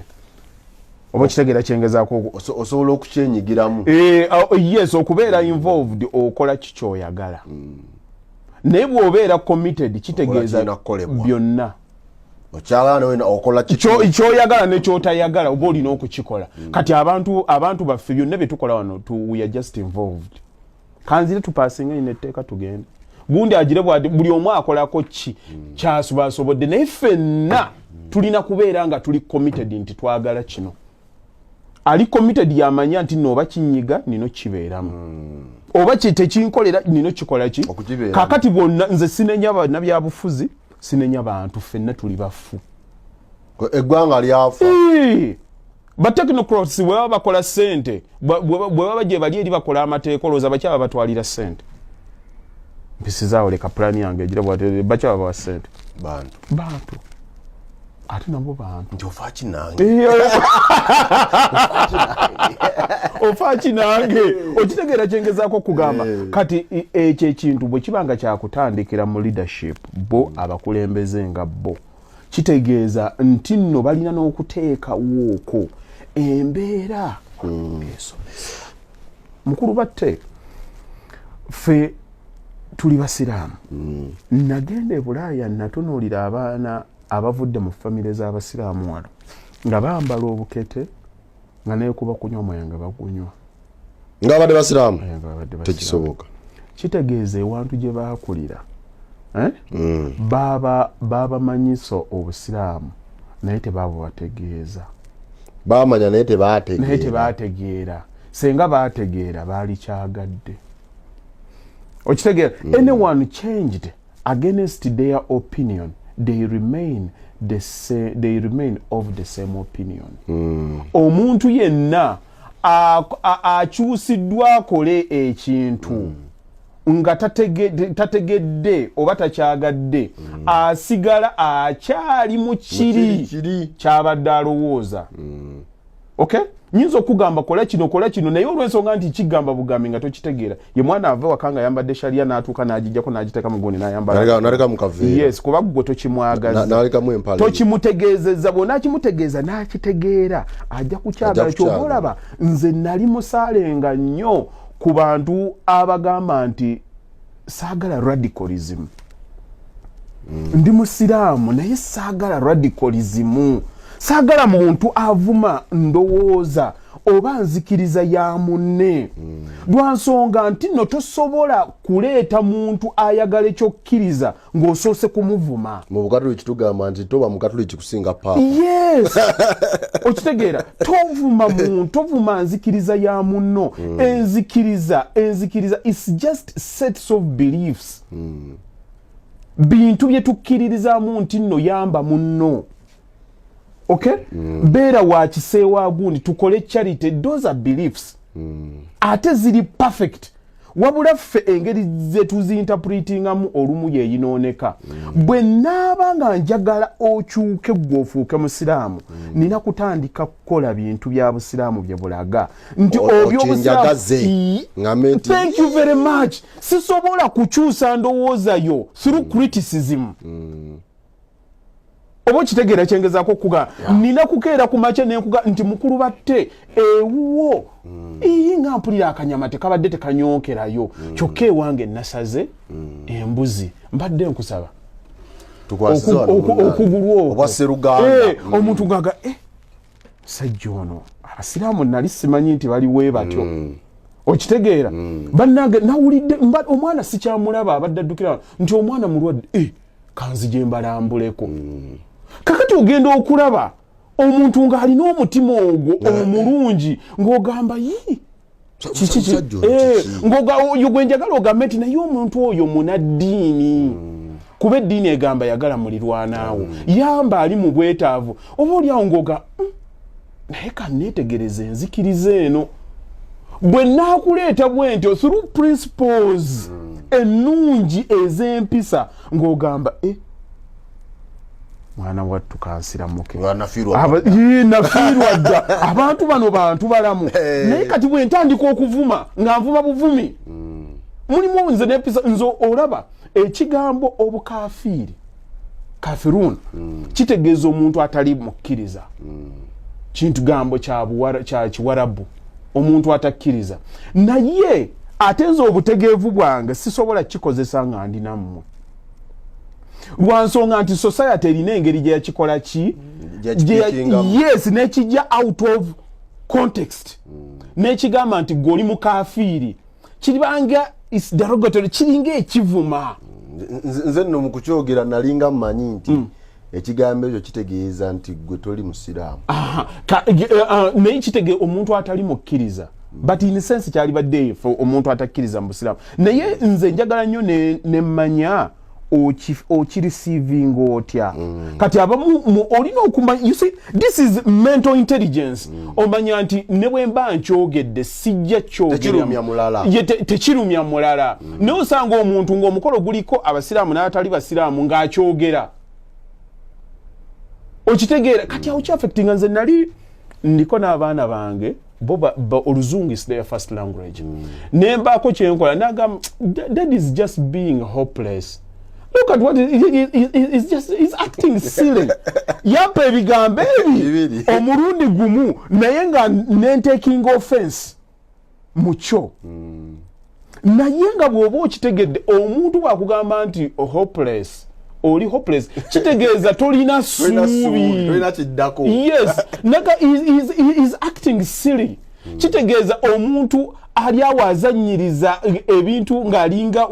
oba kitegeera kyengezaako osobola okukyenyigiramu yes okubeera involved okola kikyoyagala naye bw'obeera committed kitegeeza byonna kyoyagala nekyotayagala oba olina okukikola kati abantu baffe byonna byetukola wano we are just involved kanzire tupasinga ine etteeka tugende gundi agire buli omu akolako kyasubasobodde naye ffenna tulina kubeera nga tuli committed nti twagala kino ali committed yamanya nti nooba kinyiga nino kibeeramu oba tekinkolera nino kikola ki kakati bonna nze sinenya bannabyabufuzi sinenya bantu ffenna tuli bafu eggwanga lyafa bateknocrats bwe baba bakola ssente bwe baba gye bali eri bakola amateeka olowooza bakyaba batwalira ssente mpisizaawo leka pulaani yange egira bakyaba bawa ssente bantu ate nabo bantu nti ofa kinange ofa kinange okitegeera kyengezaako kugamba kati ekyo ekintu bwe kibanga kyakutandikira mu leadership bo abakulembeze nga bo kitegeeza nti nno balina n'okuteekawooko embeera esomesa mukulu batte ffe tuli basiraamu nagenda e Bulaaya natunuulira abaana abavudde mu famire z'abasiraamu wano nga bambala obukete nga neekuba kunywa omwenge bagunywa ng'abadde basiraamu tekisoboka kitegeeza ewantu gye baakulira babamanyiso obusiraamu naye tebabubategeeza baamanya naye tebaategeera senga baategeera baali kyagadde okitegeera anyone changed against their opinion they remain of the same opinion omuntu yenna akyusiddwa akole ekintu nga tategedde oba takyagadde asigala akyali mu kiri kyabadde alowooza okay nyinza okugamba kola kino naye olw'ensonga nti kigamba bugambi nga tokitegeera ye mwana ava waka nga yambadde sharia n'atuuka n'agijjako n'agiteeka mu gundi n'ayambala mu kaveera yes kuba gwe tokimwagaza tokimutegeezezza bw'ona akimutegeeza n'akitegeera ajja kukyagala ky'oba olaba nze nali musaalenga nnyo ku bantu abagamba nti saagala radicalism ndi musiraamu naye saagala radicalism saagala muntu avuma ndowooza oba nzikiriza ya munne lwa nsonga nti no tosobola kuleeta muntu ayagala ekyokkiriza ng'osoose kumuvuma mu bukatoliki tugamba nti toba mukatoliki kusinga paapa yes okitegeera tovuma nzikiriza ya munno enzikiriza is just sets of beliefs bintu bye tukkiririzaamu nti nno yamba munno okay beera wa kiseewa gundi tukole charity those are beliefs ate ziri perfect wabula ffe engeri ze tuzinterpretingamu olumu yeeyinooneka bwe naaba nga njagala okyuke gw'ofuuke musiraamu nina kutandika kukola bintu bya busiraamu bye bulaga nti thank you very much sisobola kukyusa ndowoozayo through criticism oba kitegeera kyengezaako okuga nina kukeera ku makya nenkuga nti mukulu batte ewuwo nga mpulira akanyama tekabadde tekanyookerayo kyokka ewange nasaze embuzi mbadde nkusaba okugulu okwo omuntu gaga sajja ono abasiraamu nali simanyi nti baliwe batyo okitegeera bannange nawulidde omwana sikyamulaba abadde addukira nti omwana mulwadde kanzije mbalambuleko kakati ogenda okulaba omuntu ng'alina omutima ogwo omulungi ng'ogamba oyo gwe njagala ogambe nti naye omuntu oyo munaddiini kuba eddiini egamba yagala mulirwanaawo yamba ali mu bwetaavu oba oliawo ng'oga naye kanneetegereza enzikiriza eno bwe naakuleeta bwe ntyo through principles ennungi ez'empisa ng'ogamba mwana wattu kansiramuke nafiirwa dda abantu bano bantu balamu naye kati bwe ntandika okuvuma nga nvuma buvumi mulimu nze n'empisa nze olaba ekigambo obukafiiri kafirun kitegeeza omuntu atali mukkiriza kintu gambo kya kiwarabu omuntu atakkiriza naye ate nze obutegeevu bwange sisobola kikozesa nga ndi nammwe lwansonga nti society erina engeri gye yakikola ki yes nekijja out of context nekigamba nti gwe oli mukafiiri kiribanga is derogatory kiringa ekivuma nze nno mu kukyogera nalinga mmanyi nti ekigambo ekyo kitegeeza nti gwe toli musiraamu naye kitegeeza omuntu atali mukkiriza but in sense kyalibadde omuntu atakkiriza mu busiraamu naye nze njagala nnyo nemmanya okireceiving otya kati abamu olina okumanya you see this is mental intelligence omanya nti ne bwe mba nkyogedde sijja tekirumya mulala naye osanga omuntu ng'omukolo guliko abasiraamu n'abatali basiraamu ng'akyogera okitegeera kati awo kyaffectinga nze nali ndiko n'abaana bange oluzungu is their first language nembaako kyenkola nagamba that is just being hopeless. Look at what he's acting silly. Yampa ebigambo ebi omulundi gumu naye nga taking offense mucho. Naye nga bw'oba okitegedde omuntu bw'akugamba nti hopeless oli hopeless kitegeeza tolina suubi. Yes, naga is acting silly. Kitegeeza omuntu ali awazanyiriza ebintu ng'alinga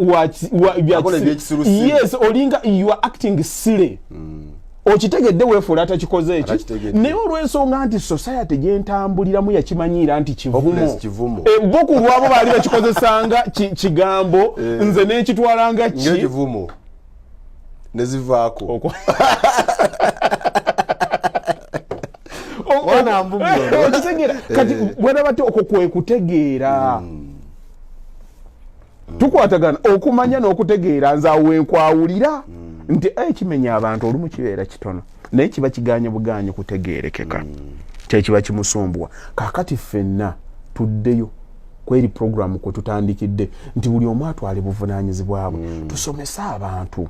yes olinga you are acting silly. Okitegedde weefuula atakikoze eki naye olw'ensonga nti society gyentambuliramu yakimanyiira nti kivumo boku lwabo baali bakikozesanga kigambo nze n'ekitwalanga kivumo nezivaako okitegeera kati bwena bati okwo kwe kutegeera tukwatagana okumanya n'okutegeera nze awo wenkwawulira nti kimenya abantu olumu kibeera kitono naye kiba kiganye buganye kutegeerekeka kyekiba kimusumbuwa kaakati ffenna tuddeyo kweri programu kwe tutandikidde nti buli omu atwale buvunaanyizibwa bwe tusomese abantu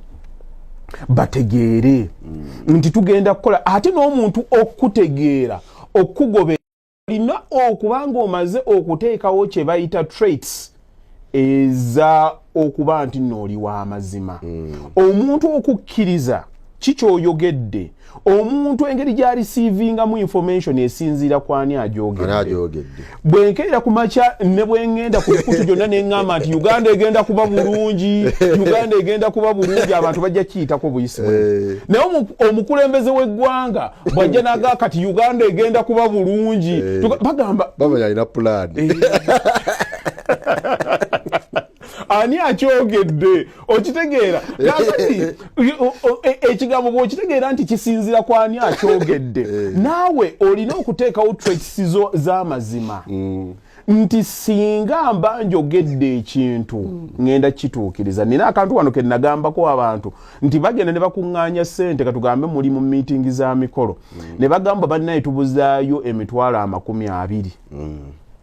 bategeere nti tugenda kukola ate n'omuntu okutegeera okugobera olina okubanga omaze okuteekawo kye bayita traits eza okuba nti n'oli w'amazima omuntu okukkiriza kichoyogedde omuntu engeri gyali receiving mu information esinzira kwani ajogedde bwenkeera ku macha ne bwengenda ku bikutu gyonna n'engamba nti Uganda egenda kuba bulungi Uganda egenda kuba bulungi abantu bajja kiyitako buyisi naye omukulembeze w'eggwanga bwajja naga kati Uganda egenda kuba bulungi bagamba baba yalina plan ani akyogedde okitegeera kakati ekigambo bw'okitegeera nti kisinzira ku ani akyogedde naawe olina okuteekawo traits z'amazima nti singa mba njogedde ekintu ngenda kituukiriza. Nina akantu wano ke nagambako abantu nti bagenda ne bakuŋŋaanya ssente katugambe muli mu meeting za mikolo ne bagamba bannaye tubuzaayo emitwalo 20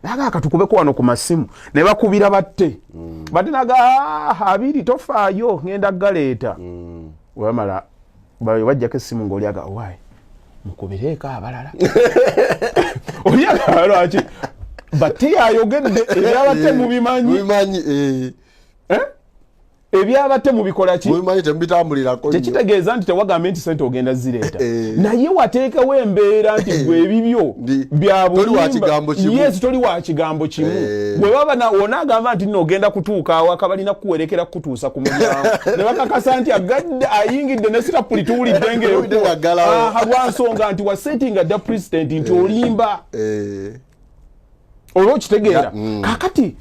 naga katukubeko wano ku masimu ne bakubira batte batte naga 2 tofaayo ngenda galeeta wamala bajjako essimu ng'olyaga wayi mukubireeko abalala olyaga lwaki batte yayogedde ebyabatte mubimanyi ebyabatte mubikola ki mubimanyi tembitambulirako tekitegeeza nti tewagambe nti sente ogenda zireeta naye wateekawo embeera nti gwe ebibyo bya bulimba yes toli wa kigambo kimu bwe baba onagamba nti nno ogenda kutuuka awaka balina kuwerekera kutuusa ku mulyango ne bakakasa nti agadde ayingidde ne sitapuli tuwulidde lwansonga nti wasetinga dda president nti olimba olwo kitegeera kakati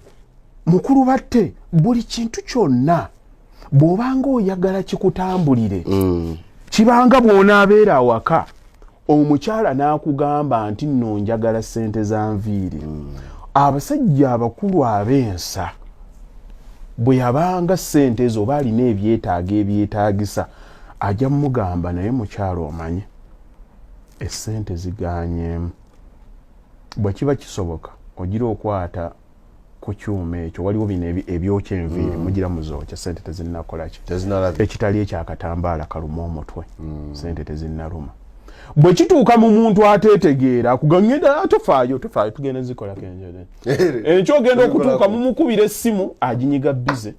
mukulu batte buli kintu kyonna bw'obanga oyagala kikutambulire kibanga bw'onaabeera awaka omukyala n'akugamba nti nno njagala ssente za nviiri abasajja abakulu ab'ensa bwe yabanga ssente ezo oba alina ebyetaago ebyetaagisa ajja mugamba naye mukyala omanye essente zigaanyeemu bwe kiba kisoboka ogira okwata ku kyuma ekyo waliwo bino ebyokya enviiri mugira muzookya sente tezinnakola ki ekitali ekyakatambaala kaluma omutwe sente tezinnaluma bwe kituuka mu muntu ateetegeera akugangenda tofaayo tugenda zikola kenjene ekyo ogenda okutuuka mumukubira essimu aginyiga bize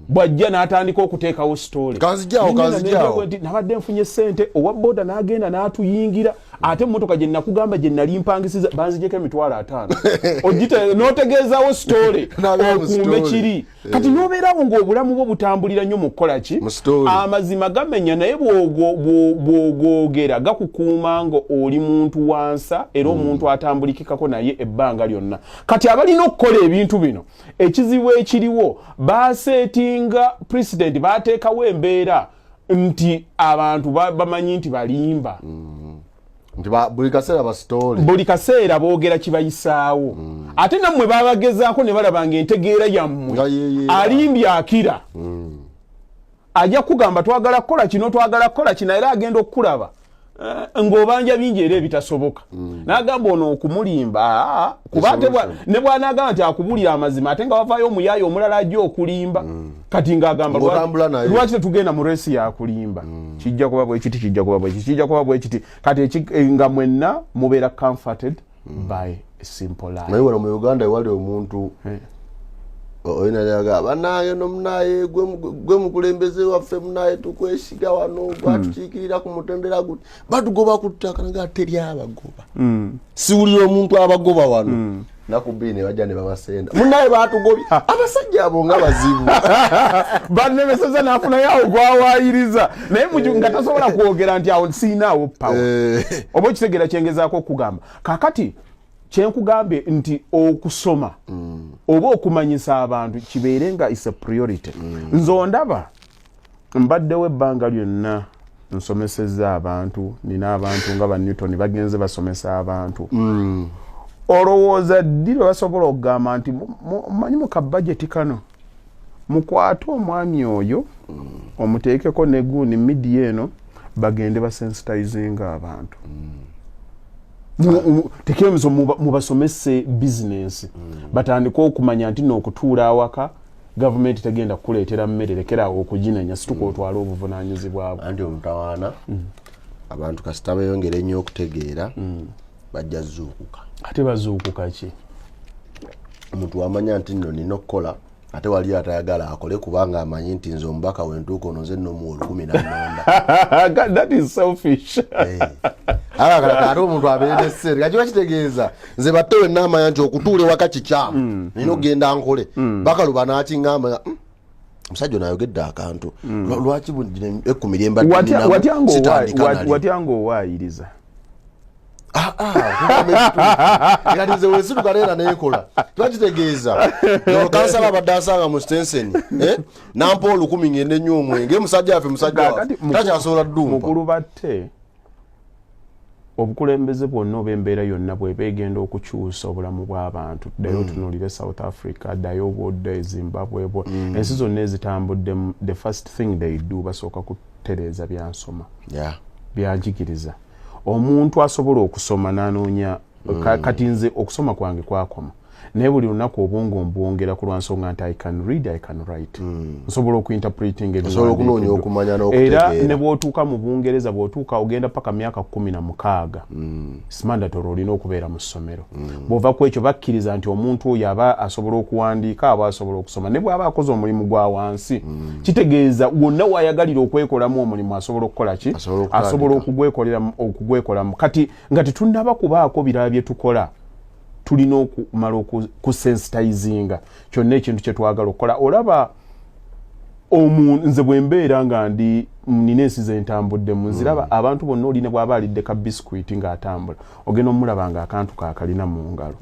bwajja n'atandika okuteekawo story kanzijaawo nabadde nfunye ssente owa boda n'agenda n'atuyingira ate mmotoka gye nakugamba gye nali mpangisiza banzijeko $5,000 ogite n'otegeezaawo story okuume kiri kati n'obeerawo ng'obulamu bwo butambulira nnyo mu kukola ki amazima gamenya naye bw'ogwogera gakukuuma nga oli muntu wansa era omuntu atambulikikako naye ebbanga lyonna. Kati abalina okukola ebintu bino ekizibu ekiriwo baseetinga president bateekawo embeera nti abantu bamanyi nti balimba buli kaseera boogera kibayisaawo ate nammwe babagezaako ne balabanga entegeera yammwe alimbye akira ajja kugamba twagala kukola kino twagala kukola kino era agenda okukulaba ng'obanja bingi era ebitasoboka n'agamba ono okumulimba kuba ne bw'anaagamba nti akubulira amazima ate nga wavaayo omuyaayi omulala ajja okulimba kati ng'agamba lwaki tetugenda mu reesi yakulimba kijja kuba bwe kiti kijja kuba bwe kiti kati nga mwenna mubeera comforted by a simple life. naye wano mu Uganda wali omuntu oyinayaga banaye nomunaye gwe mukulembeze waffe munaye tukwesiga wano batukiikirira ku mutendera guti batugoba ku ttaka nga teri abagoba siwulira omuntu abagoba wano nakubbi ne bajja ne babasenda munaye batugobye abasajja abo nga bazibu bannemeseza n'afuna yawo gwawayiriza naye nga tasobola kwogera nti awo siinaawo pawa oba ekitegeera kyengezaako okugamba kakati kyenkugambe nti okusoma oba okumanyisa abantu kibeere nga is a priority. Nzo ndaba mbaddewo ebbanga lyonna nsomesezza abantu nina abantu nga ba Newton bagenze basomesa abantu olowooza ddi lwe basobola okugamba nti manyi mu kabajeti kano mukwate omwami oyo omuteekeko ne guuni midi eno bagende basensitizinga abantu tekemzo mubasomese business batandika okumanya nti n'okutuula awaka government tegenda kukuleetera mmere lekerawo okuginenya situka otwala obuvunaanyizibwa bwabwe anti omutawaana abantu kasita beeyongera ennyo okutegeera bajja zuukuka ate bazuukuka ki omuntu wamanya nti nno nina okukola ate wali atayagala akole kubanga amanyi nti nze omubaka wentuuka ono nze nno mu 14. That is selfish. Ate omuntu abeere seri kakiba kitegeeza nze batte wenna amanya nti okutuula ewaka kikyamu nina okgenda nkole bakaluba n'akiŋŋamba omusajja onayogedde akantu lwaki ekkumira watya ng'owaayiriza nze wesituka leera neekola twakitegeeza kansala abadde asanga mu stenseni nampa 10 ngende nnyo omwenge musajja waffe takyasobola ddumpa mukulu batte obukulembeze bwonna ob'embeera yonna bwebegenda okukyusa obulamu bw'abantu ddayo tunuulire South Africa ddayo obwodde Zimbabwe ensi zonna ezitambuddemu the first thing they do basooka kutereeza byansoma byanjigiriza omuntu asobola okusoma n'anoonya kati nze okusoma kwange kwakoma naye buli lunaku obwongo mbwongera ku lwansonga nti I can read, I can write. Nsobola okuinterpreting era ne bw'otuuka mu Bungereza bw'otuuka ogenda paka myaka 16 it's mandatory olina okubeera mu ssomero bw'ova ku ekyo bakkiriza nti omuntu oyo aba asobola okuwandiika aba asobola okusoma ne bw'aba akoze omulimu gwa wansi kitegeeza wonna wayagalira okwekolamu omulimu asobola okukola ki asobola okugwekolamu kati nga tetunnaba kubaako birala bye tukola tulina okumala kusensitizinga kyonna ekintu kye twagala okukola olaba nze bwe mbeera nga ndi nina ensi ze ntambuddemu nziraba abantu bonna olina bw'aba alidde ka biskuiti ng'atambula ogenda omulaba ng'akantu kaakalina mu ngalo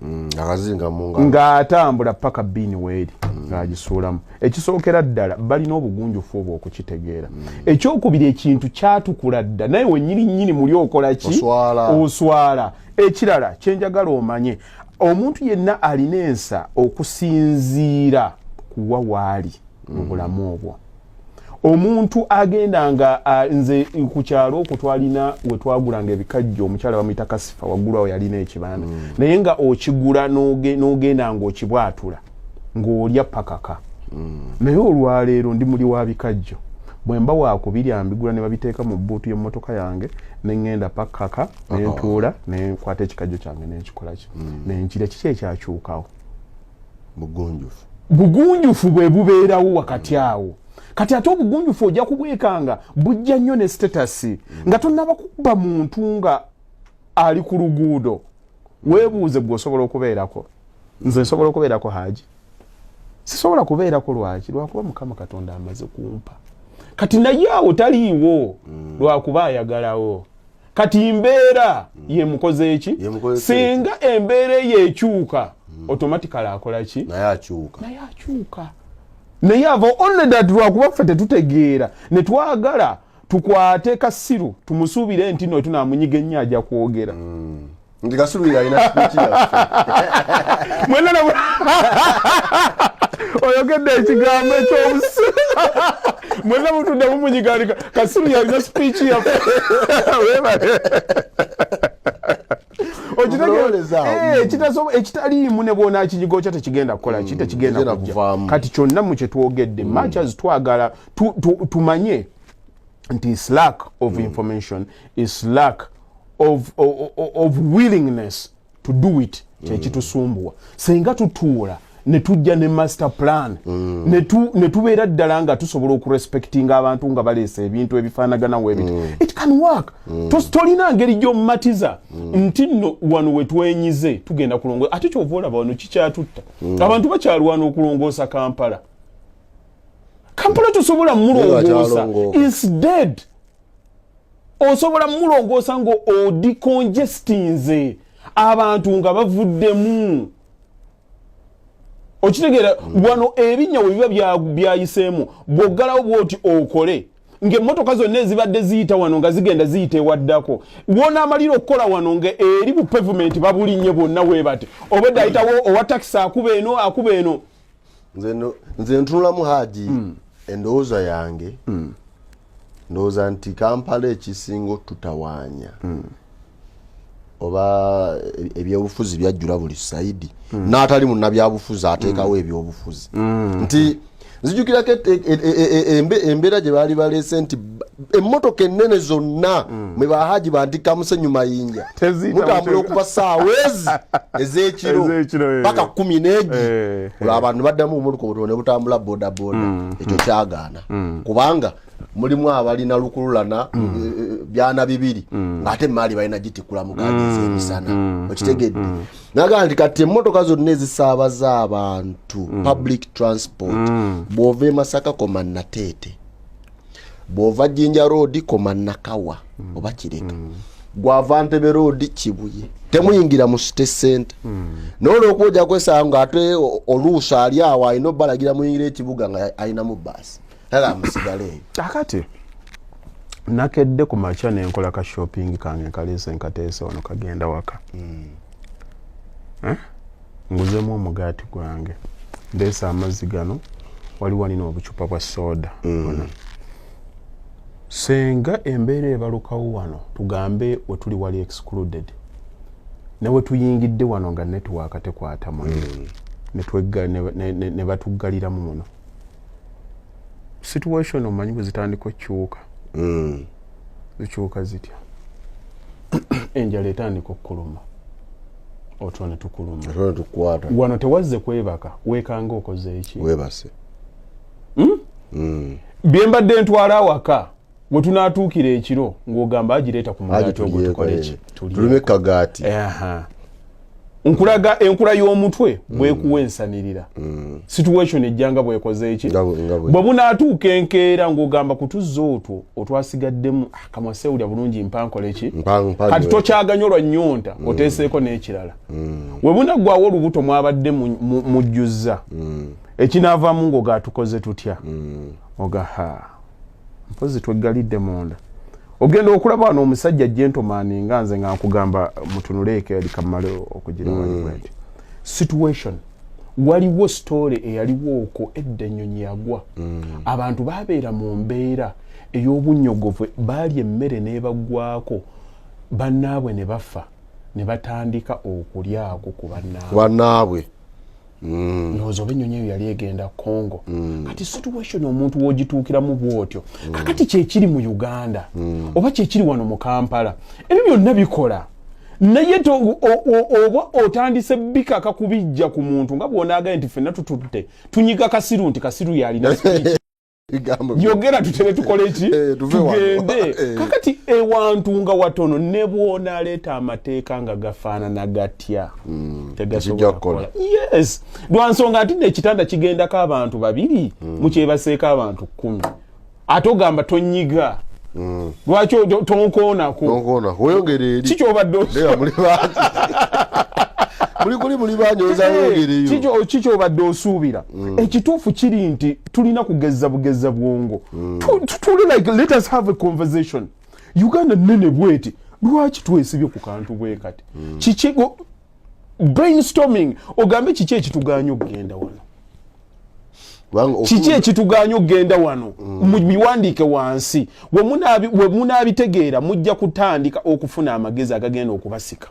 ng'atambula paka bbiini weeri ng'agisuulamu ekisookera ddala balina obugunjufu obwo okukitegeera ekyokubiri ekintu kyatukula dda naye wennyini muli okola ki oswala ekirala kyenjagala omanye omuntu yenna alina ensa okusinziira kuwa waali mu bulamu obwo omuntu agenda nga nze ku kyalo okwo twalina we twagulanga ebikajjo omukyala bamuyita Kasifa waggulu awo yalina ekibanda naye nga okigula n'ogenda ng'okibwatula ng'olya pakaka naye olwaleero ndi muli wa bikajjo bwe mba waakubirya mbigula ne babiteeka mu bbuutu y'emmotoka yange ne ŋŋenda pakaka ne ntuula ne nkwata ekikajjo kyange ne nkikola ki ne nkirya kiki ekyakyukawo bugunjufu bwe bubeerawo wakati awo kati ate obugunjufu ojja kubwekanga bujja nnyo ne statasi nga tonnaba kuba muntu nga ali ku luguudo weebuuze bw'osobola okubeerako nze nsobola okubeerako Haji sisobola kubeerako lwaki lwakuba Mukama Katonda amaze kumpa kati naye awo taliiwo lwakuba ayagalawo kati mbeera ye mukoze eki singa embeera yeekyuka automatically akola ki naye akyuka naye ava only that lwakuba ffe tetutegeera ne twagala tukwate Kasiru tumusuubire nti no tunaamunyiga ennyo ajja kwogera ndi Kasiru yalina speech yaffe mwena oyogedde ekigambo ekyobusu mwena mutudde mumunyigalika Kasiru yalina speech yaffe ekitaliimu ne bwona kinyigo kya tekigenda kukola ki tekigenda kujja kati kyonna mu kye twogedde much as twagala tumanye nti is lack of information is lack of willingness to do it kyekitusumbuwa singa tutuula ne tujja ne master plan ne tubeera ddala nga tusobola okurespectinga abantu nga baleesa ebintu ebifaanagana webiti it can work tolina ngeri gy'omumatiza nti nno wano wetwenyize tugenda kulongoosa ate kyova olaba wano kikyatutta abantu bakyalwana okulongoosa Kampala tosobola mulongoosa is dead osobola mulongoosa ngo odicongestinze abantu nga bavuddemu okitegeera wano ebinnya we biba byayiseemu bw'oggalawo bw'oti okole ng'emmotoka zonna ezibadde ziyita wano nga zigenda ziyita ewaddako wona amalira okukola wano nga eri bu pavement babulinnye bonna weebate obwedde ayitawo owa takisi akuba eno nze ntunulamu Haji endowooza yange ndowooza nti Kampala ekisinga tutawaanya oba ebyobufuzi byajjula buli saidi n'atali munnabyabufuzi ateekawo ebyobufuzi nti nzijukirako embeera gye baali baleese nti emmotoka ennene zonna mwe bahaji bandika musenyu mayinja mutambula okuva saawezi ez'ekiro paka 11 olwo abantu baddamu omuluko ne butambula bodaboda ekyo kyagaana kubanga mulimu abalina lukululana byana bibiri ng'ate emaali balina gitikula mu gaadi emisana okitegedde nagaa nti kati emmotoka zonna ezisaabaza abantu public transport bw'ova e Masaka koma Nateete bw'ova Jinja Road koma Nakawa oba Kireka gwava Ntebe Road Kibuye temuyingira mu city center n'olw'okwoja kwesanga ate oluusa ali awo alina obbalagira muyingire ekibuga nga alinamu bbaasi era musigaleeyo akati nakedde ku makya nenkola ka shopping kange nkaleese nkateese wano kagenda waka nguzemu omugaati gwange ndeesa amazzi gano waliwo nina obucupa bwa soda senga embeera ebalukawo wano tugambe we tuli wali excluded ne we tuyingidde wano nga netiwaaka tekwatamu ne batuggaliramu muno situation omanyi bwe zitandika okukyuka zikyuka zitya enjala etandika okukuluma otwo ne tukuluma wano tewazze kwebaka weekanga okoze eki webase bye mbadde ntwala awaka we tunaatuukira ekiro ng'ogamba agireeta ku mugaati ogwo tukole ki tulume kagaati nkulaga enkula y'omutwe bwekuwa ensanirira situation ejjanga bwekoze eki bwe bunaatuuka enkeera ng'ogamba kutuzza otwo otwasigaddemu akamwasewulya bulungi mpankole ki kati tokyaganya olwa nnyonta oteeseeko n'ekirala we bunaggwawo olubuto mwabadde mujjuzza ekinaavaamu ng'ogaatukoze tutya ogaha mpozi tweggalidde munda ogenda okulaba wano omusajja gentleman nga nze nga nkugamba mutunuleeko eri kamale okugira waliweti situation waliwo story eyaliwo okwo edda ennyonyi yagwa abantu babeera mu mbeera ey'obunnyogovu baali emmere n'ebaggwako bannaabwe ne bafa ne batandika okulyako ku bannaabwe ndowooza oba ennyonyi eyo yali egenda Congo kati situation omuntu w'ogituukiramu bw'otyo kakati kyekiri mu Uganda oba kyekiri wano mu Kampala ebyo byonna bikola naye oba otandise bikaka kubijja ku muntu nga bw'onaagaye nti ffenna tututte tunyiga Kasiru nti Kasiru yalina yogera tutere tukole eki tugende kakati ewantu nga watono ne bw'onaaleeta amateeka nga gafaanana gatya tegasobola kukola yes lwansonga nti n'ekitanda kigendako abantu babiri mukyebaseeko abantu 10 ate ogamba tonyiga lwaki tonkoonako oyongera eri kikyobadde muli banyoza yongereyo kikyobadde osuubira ekituufu kiri nti tulina kugeza bugeza bwongo tuli like let us have a conversation Uganda nene bweti lwaki twesibye ku kantu bwe kati kikigo brainstorming ogambe kiki ekituganya okugenda wano kiki ekituganya okugenda wano mubiwandiike wansi we munaabitegeera mujja kutandika okufuna amagezi agagenda okubasika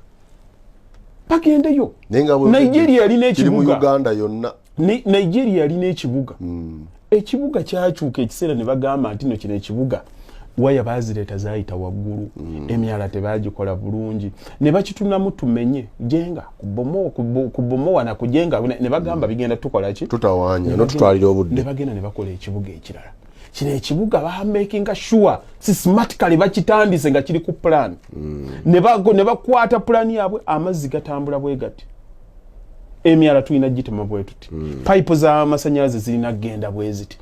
bagendeyo Nigeria yalina ekibuga Uganda yonna Nigeria yalina ekibuga ekibuga kyakyuka ekiseera ne bagamba nti no kino ekibuga waya bazireeta zaayita waggulu emyala tebagikola bulungi ne bakitunamu tumenye jenga kubomowa na kujenga ne bagamba bigenda tukola ki tutawanya notutwalira obudde ne bagenda ne bakola ekibuga ekirala kino ekibuga ba making sure systematically bakitandise nga kiri ku plan ne bakwata plan yabwe amazzi gatambula bwe gati emyala tulina gitema bwe tuti pipe za amasanyalaze zirina genda bwe ziti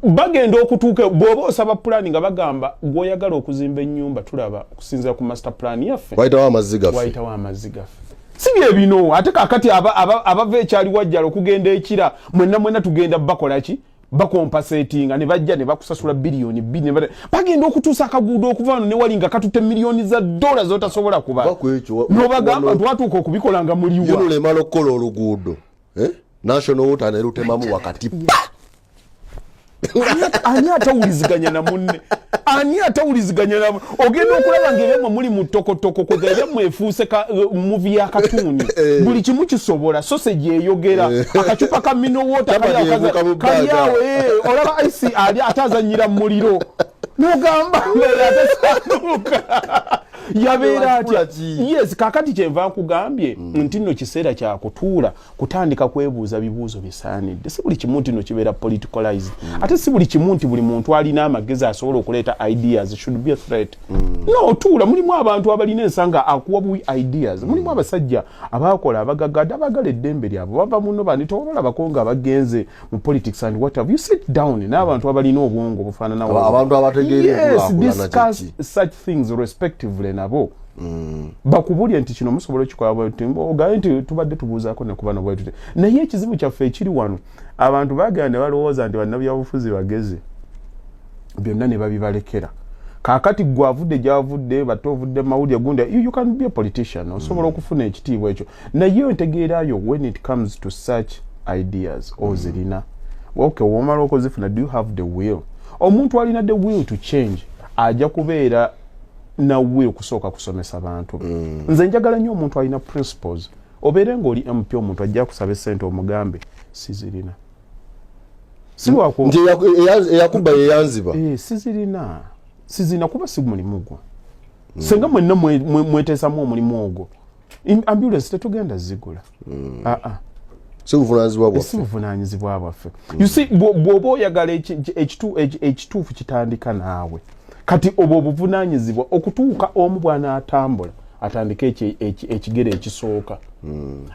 bagenda okutuuka bw'oba osaba plan nga bagamba gw'oyagala okuzimba ennyumba tulaba okusinziira ku master plan yaffe wayitawo amazzi gaffe si bye bino ate kakati abava ekyali wajjala okugenda ekira mwenna tugenda bakola ki bakompensatinga ne bajja ne bakusasula billion 2 bagenda okutuusa akaguudo okuva wano ne wali nga katutte millions za dollars zotasobola kuba n'obagamba twatuuka okubikola nga muliwa yuno lemala okukola oluguudo national water ne lutemamu wakati ani atawuliziganya na munne ogenda okulaba ng'ebyamwe muli mu ttokotoko kwega ebyamwe efuuse muvi ya katuuni buli kimu kisobola sausage eyogera akacupa ka mineral water kali awo olaba ice ali atazanyira mu muliro nogamba atasanuka yabeera atya. Yes, kakati kyenva nkugambye nti nno kiseera kya kutuula kutandika kwebuuza bibuuzo bisaanidde. Si buli kimu nti nno kibeera politicalized. Ate si buli kimu nti buli muntu alina amagezi asobola okuleeta ideas should be a threat. No, tuula, mulimu abantu abalina ensanga akuwa buwi ideas. Mulimu abasajja abakola abagagadde abagala eddembe lyabwe bava muno bani tobalabako nga bagenze mu politics and whatever. You sit down n'abantu abalina obwongo bufaanana abantu abategeera yes, discuss such things respectively nabo. Bakubulya nti kino musobola kikola bwete ogaye nti tubadde tubuuzaako ne kubana bwete. Naye ekizibu kyaffe ekiri wano abantu bagenda balowooza nti bannabyabufuzi bageze byonna ne babibalekera. Kakati gwavudde gyavudde batovudde mawulire gundi you can be a politician osobola okufuna ekitiibwa ekyo. Naye ntegeerayo when it comes to such ideas ozirina okay womala okozifuna do you have the will. Omuntu alina the will to change ajja kubeera na will kusooka kusomesa bantu. Nze njagala nnyo omuntu alina principles. Obeere ng'oli MP omuntu ajja kusaba essente omugambe sizirina. Si wako nje yakuba yeyanziba. Sizirina kuba si mulimu gwo. Senga mwenna mweteesamu omulimu ogwo. Ambulance tetugenda zigula. Si buvunaanyizibwa bwaffe. Si buvunaanyizibwa bwaffe. You see bw'oba oyagala ekituufu kitandika naawe. Kati obwo obuvunaanyizibwa okutuuka omu bw'anaatambula atandike ekigere ekisooka.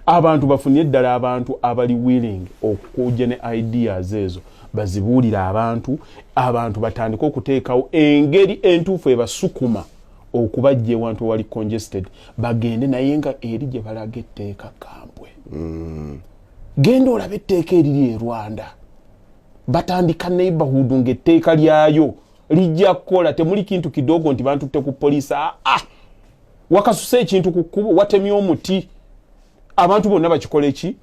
Abantu bafunye ddala abantu abali willing okujja ne ideas ezo bazibuulira abantu batandika okuteekawo engeri entuufu ebasukuma okubajja ewantu wali congested bagende naye nga eri gye balaga etteeka kambwe. Genda olabe etteeka eriri e Rwanda batandika neighborhood ng'etteeka lyayo lijja kukola temuli kintu kidogo nti bantu tutte ku poliisi wakasuse ekintu ku kkubo watemye omuti abantu bonna bakikola eki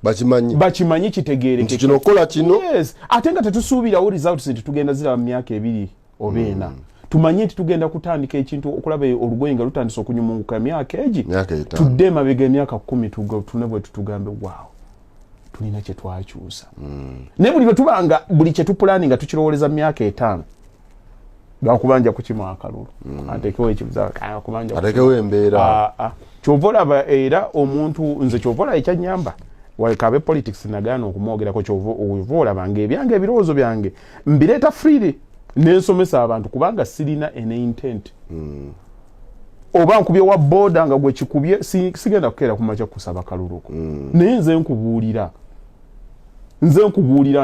bakimanyi kitegeereke kino kola kino. Yes, ate nga tetusuubirawo results nti tugenda ziraba mu myaka 2 oba 4. Tumanye nti tugenda kutandika ekintu okulaba olugoye nga lutandisa okunyumunguka myaka egi tudde emabega emyaka 10 tune bwe tutugambe wow tulina kye twakyusa. Naye buli bwe tubanga buli kye tupulani nga tukirowooleza myaka 5 bakubanja kukimu akalulu atekewo ekibuza kubanja atekewo embeera kyovolaba era omuntu nze kyovola ekyanyamba walikabe politics nagaana okumwogerako kyovolaba ebyange ebirowoozo byange mbireeta freely n'ensomesa abantu kubanga sirina an intent. Oba nkubye wa boda nga gwe kikubye sigenda kukeera kumakya kusaba kaluluko. Naye nze nkubuulira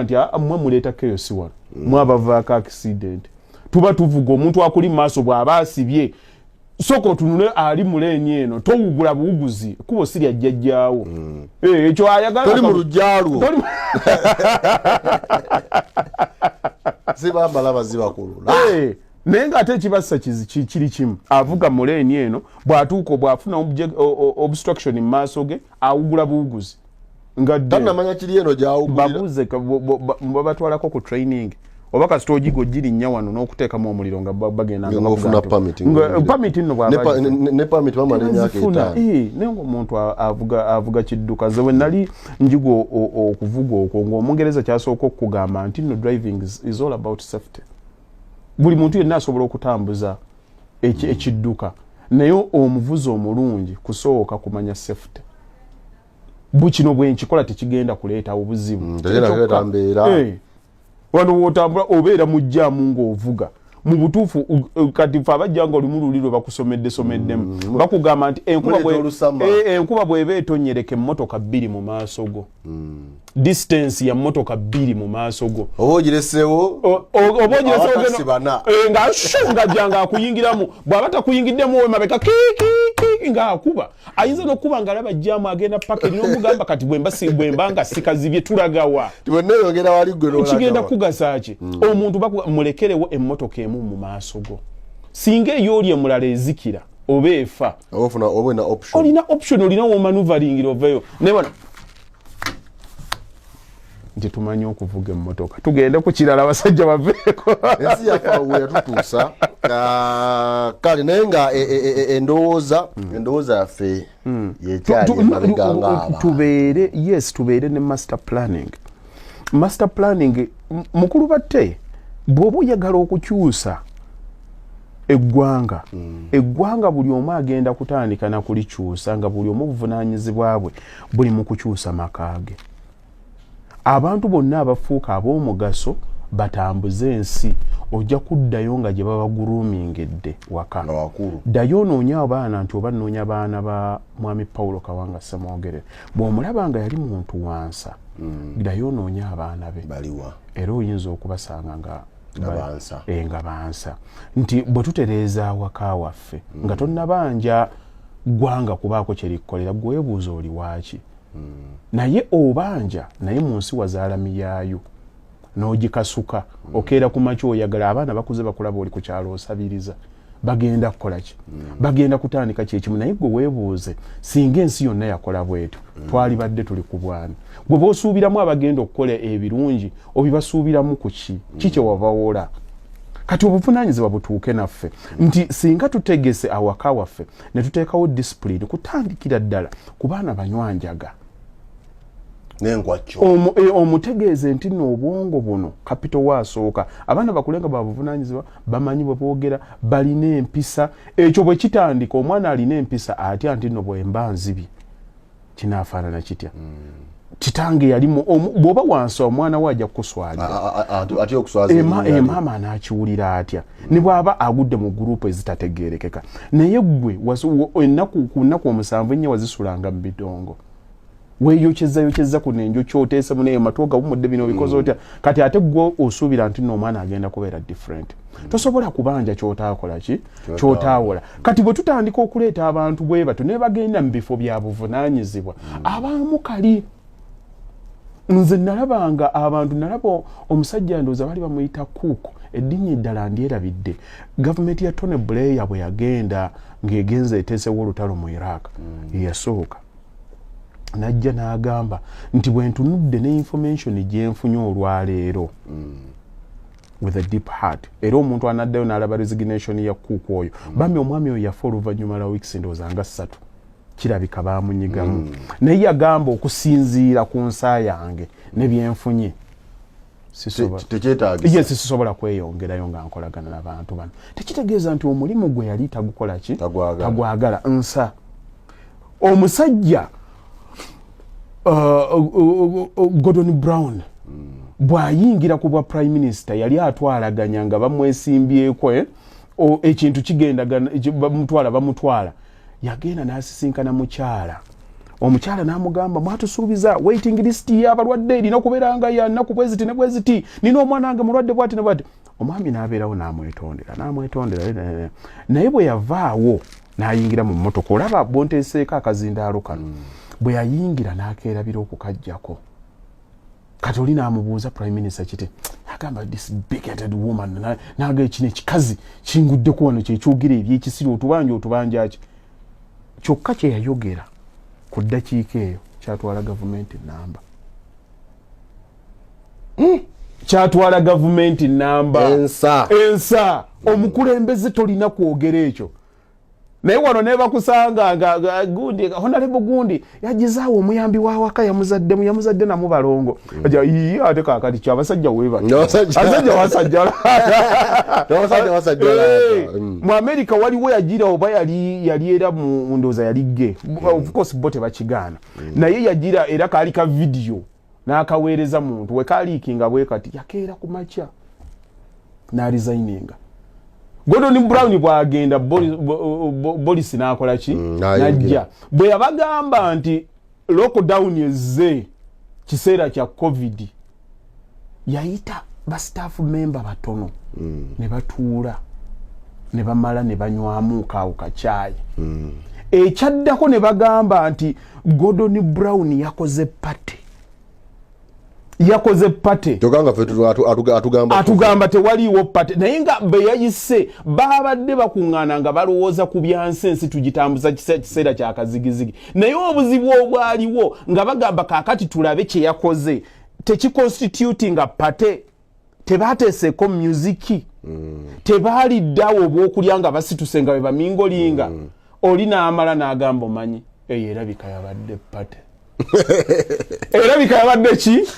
nti mmwe muleeta chaos wano mwabavaako accident tuba tuvuga omuntu akuli maaso bw'aba asibye soko tunule ali mulenye eno towugula buwuguzi kubo sirya jjajjaawo ekyo ayagala toli mu lujjaalwo zibambala bazibakulula naye ng'ate ekibassa kiri kimu avuga mulenye eno bw'atuuka bw'afuna obstruction mu maaso ge awugula buwuguzi nga tannamanya kiri eno gy'awugulira babuuze babatwalako ku training oba kasita ogigo girinnya wano n'okuteekamu omuliro nga bagenda ngofuna permit nno bw'aba ne permit bamala emyaka 5 naye ng'omuntu avuga kidduka ze bwe nali njigo okuvuga okwo ng'omungereza kyasooka okukugamba nti nno driving is all about safety. Buli muntu yenna asobola okutambuza ekidduka naye omuvuzi omulungi kusooka kumanya safety. Bukino bwenkikola tekigenda kuleeta obuzibu wano wotambula obeera mujjaamu ng'ovuga mu butuufu kati fe abajja nga oli mu luliro bakusomeddemu bakugamba nti enkuba bw'eba etonyereka emmotoka 2 mu maaso go distance ya mmotoka 2 mu maaso go oba ogireseewo nga jjanga akuyingiramu bw'aba takuyingiddemu wemabeka ng'akuba ayinza n'okuba ng'alaba jjaamu agenda paka n'omugamba kati bwemba nga sikazibye tulagawa kigenda kugasa ki omuntu mulekerewo emmotoka emu mu maaso go singa ey'oli emulala ezikira oba efa olina option olina womanuvaringira oveyo nebona nti tumanyi okuvuga emmotoka tugende ku kirala abasajja baveeko ensi yafa we yatutuusa kale naye nga endowooza yaffe yekyali emabega ng'aba tubeere ne master planning mukulu batte bw'oba oyagala okukyusa eggwanga buli omu agenda kutandika na kulikyusa nga buli omu obuvunaanyizibwa bwe buli mu kukyusa maka ge. Abantu bonna abafuuka ab'omugaso batambuze ensi ojja kuddayo nga gye baba groomingedde waka. Ddayo onoonya abaana nti oba nnoonya baana ba mwami Paulo Kawanga Ssemwogerere. Bw'omulaba nga yali muntu wansa, ddayo onoonya abaana be. Era oyinza okubasanga nga bansa. Nti bwe tutereeza waka waffe nga tonnabanja ggwanga kubaako kye likkolera, gwe weebuuza oli waaki. Naye obanja naye mu nsi wazaala miyaayo n'ogikasuka okeera ku makya oyagala abaana bakuze bakulaba oli ku kyalo osabiriza bagenda kukola ki? Bagenda kutandika kyekimu. Naye gwe weebuuze singa ensi yonna yakola bwetyo twali badde tuli ku bwani. Gwe b'osuubiramu abagenda okukola ebirungi obibasuubiramu ku ki kye wabawoola? Kati obuvunaanyizibwa butuuke naffe nti singa tutegese awaka waffe ne tuteekawo disipulini kutandikira ddala ku baana banywanjaga omutegeeze nti nno obwongo buno kapito waasooka abaana bakulenga babuvunaanyizibwa bamanyi bwe boogera balina empisa. Ekyo bwe kitandika omwana alina empisa atya nti nno bwemba nzibye kinaafaanana kitya? Kitange yali bw'oba wansi omwana we ajja kukuswalira maama anaakiwulira atya ne bw'aba agudde mu gurupu ezitategeerekeka. Naye gwe ennaku ku nnaku 7 ennyo wazisulanga mu bidongo weeyokyezza ku nenjo kyoteese muneyo matooga bumudde bino bikoze otya. Kati ate gwe osuubira nti n'omwana agenda kubeera different. Tosobola kubanja kyotaakola ki kyotaawola. Kati bwe tutandika okuleeta abantu bwe batyo ne bagenda mu bifo bya buvunaanyizibwa abamu kali. Nze nalabanga abantu nalaba omusajja ndooza bali bamuyita Cook eddinya eddala ndyerabidde. Gavumenti ya Tony Blair bwe yagenda ng'egenza eteesewo olutalo mu Iraq yasooka najja n'agamba nti bwe ntunudde ne information gye nfunye olwaleero with a deep heart. Era omuntu anaddayo n'alaba resignation ya Cook oyo bambi omwami oyo yafa oluvannyuma lwa weeks ndooza nga 3 kirabika baamunyigamu. Naye yagamba okusinziira ku nsa yange ne byenfunye sisobola kweyongerayo nga nkolagana n'abantu bano. Tekitegeeza nti omulimu gwe yali tagukola ki tagwagala nsa. Omusajja Gordon Brown bw'ayingira ku bwa prime minister yali atwalaganya nga bamwesimbyeko ekintu kigenda bamutwala yagenda n'asisinkana mukyala. Omukyala n'amugamba mwatusuubiza waiting list y'abalwadde erina okubeera nga ya nnaku bweziti ne bweziti, nina omwana wange mulwadde bwati ne bwati. Omwami n'abeerawo n'amwetondera naye bwe yavaawo n'ayingira mu mmotoka olaba bonteeseeko akazindaalo kano bwe yayingira n'akeerabira okukajjako. Kati oli n'amubuuza prime minister kiti agamba this big-headed woman naga ekino ekikazi kinguddeko wano kyekyogera ebyekisiri otubanja ki. Kyokka kye yayogera ku ddakiika eyo kyatwala gavumenti namba. Kyatwala gavumenti namba ensa. Omukulembeze tolina kwogera ekyo. Naye wano ne bakusanga nga gundi honorable gundi yagizaawo omuyambi wa waka yamuzadde namu balongo. Ate kaakati kyabasajja weeba wasajja mu America waliwo yagira oba yali era mu ndooza yali gge. Of course bo tebakigaana. Naye yagira era kaali ka video n'akaweereza muntu we kaaliikinga bwe kati yakeera ku makya n'aresigninga. Gordon Brown bwagenda Boris n'akola ki najja bwe yabagamba nti lockdown ezze kiseera kya COVID yayita ba staff member batono ne batuula ne bamala ne banywamu kaawo kacaayi. Ekyaddako ne bagamba nti Gordon Brown yakoze pate toganga fe atugamba tewaliiwo pate. Naye nga be yayise babadde bakuŋŋaana nga balowooza ku byansensi tugitambuza kiseera kyakazigizigi. Naye obuzibu obwaliwo nga bagamba kaakati tulabe kye yakoze tekiconstitutinga pate. Tebaateeseeko musiki tebaaliddawo obwokulya nga basituse nga bwe bamingolinga. Oli n'amala n'agamba omanyi eyo erabika yabadde pate. Era bikabadde ki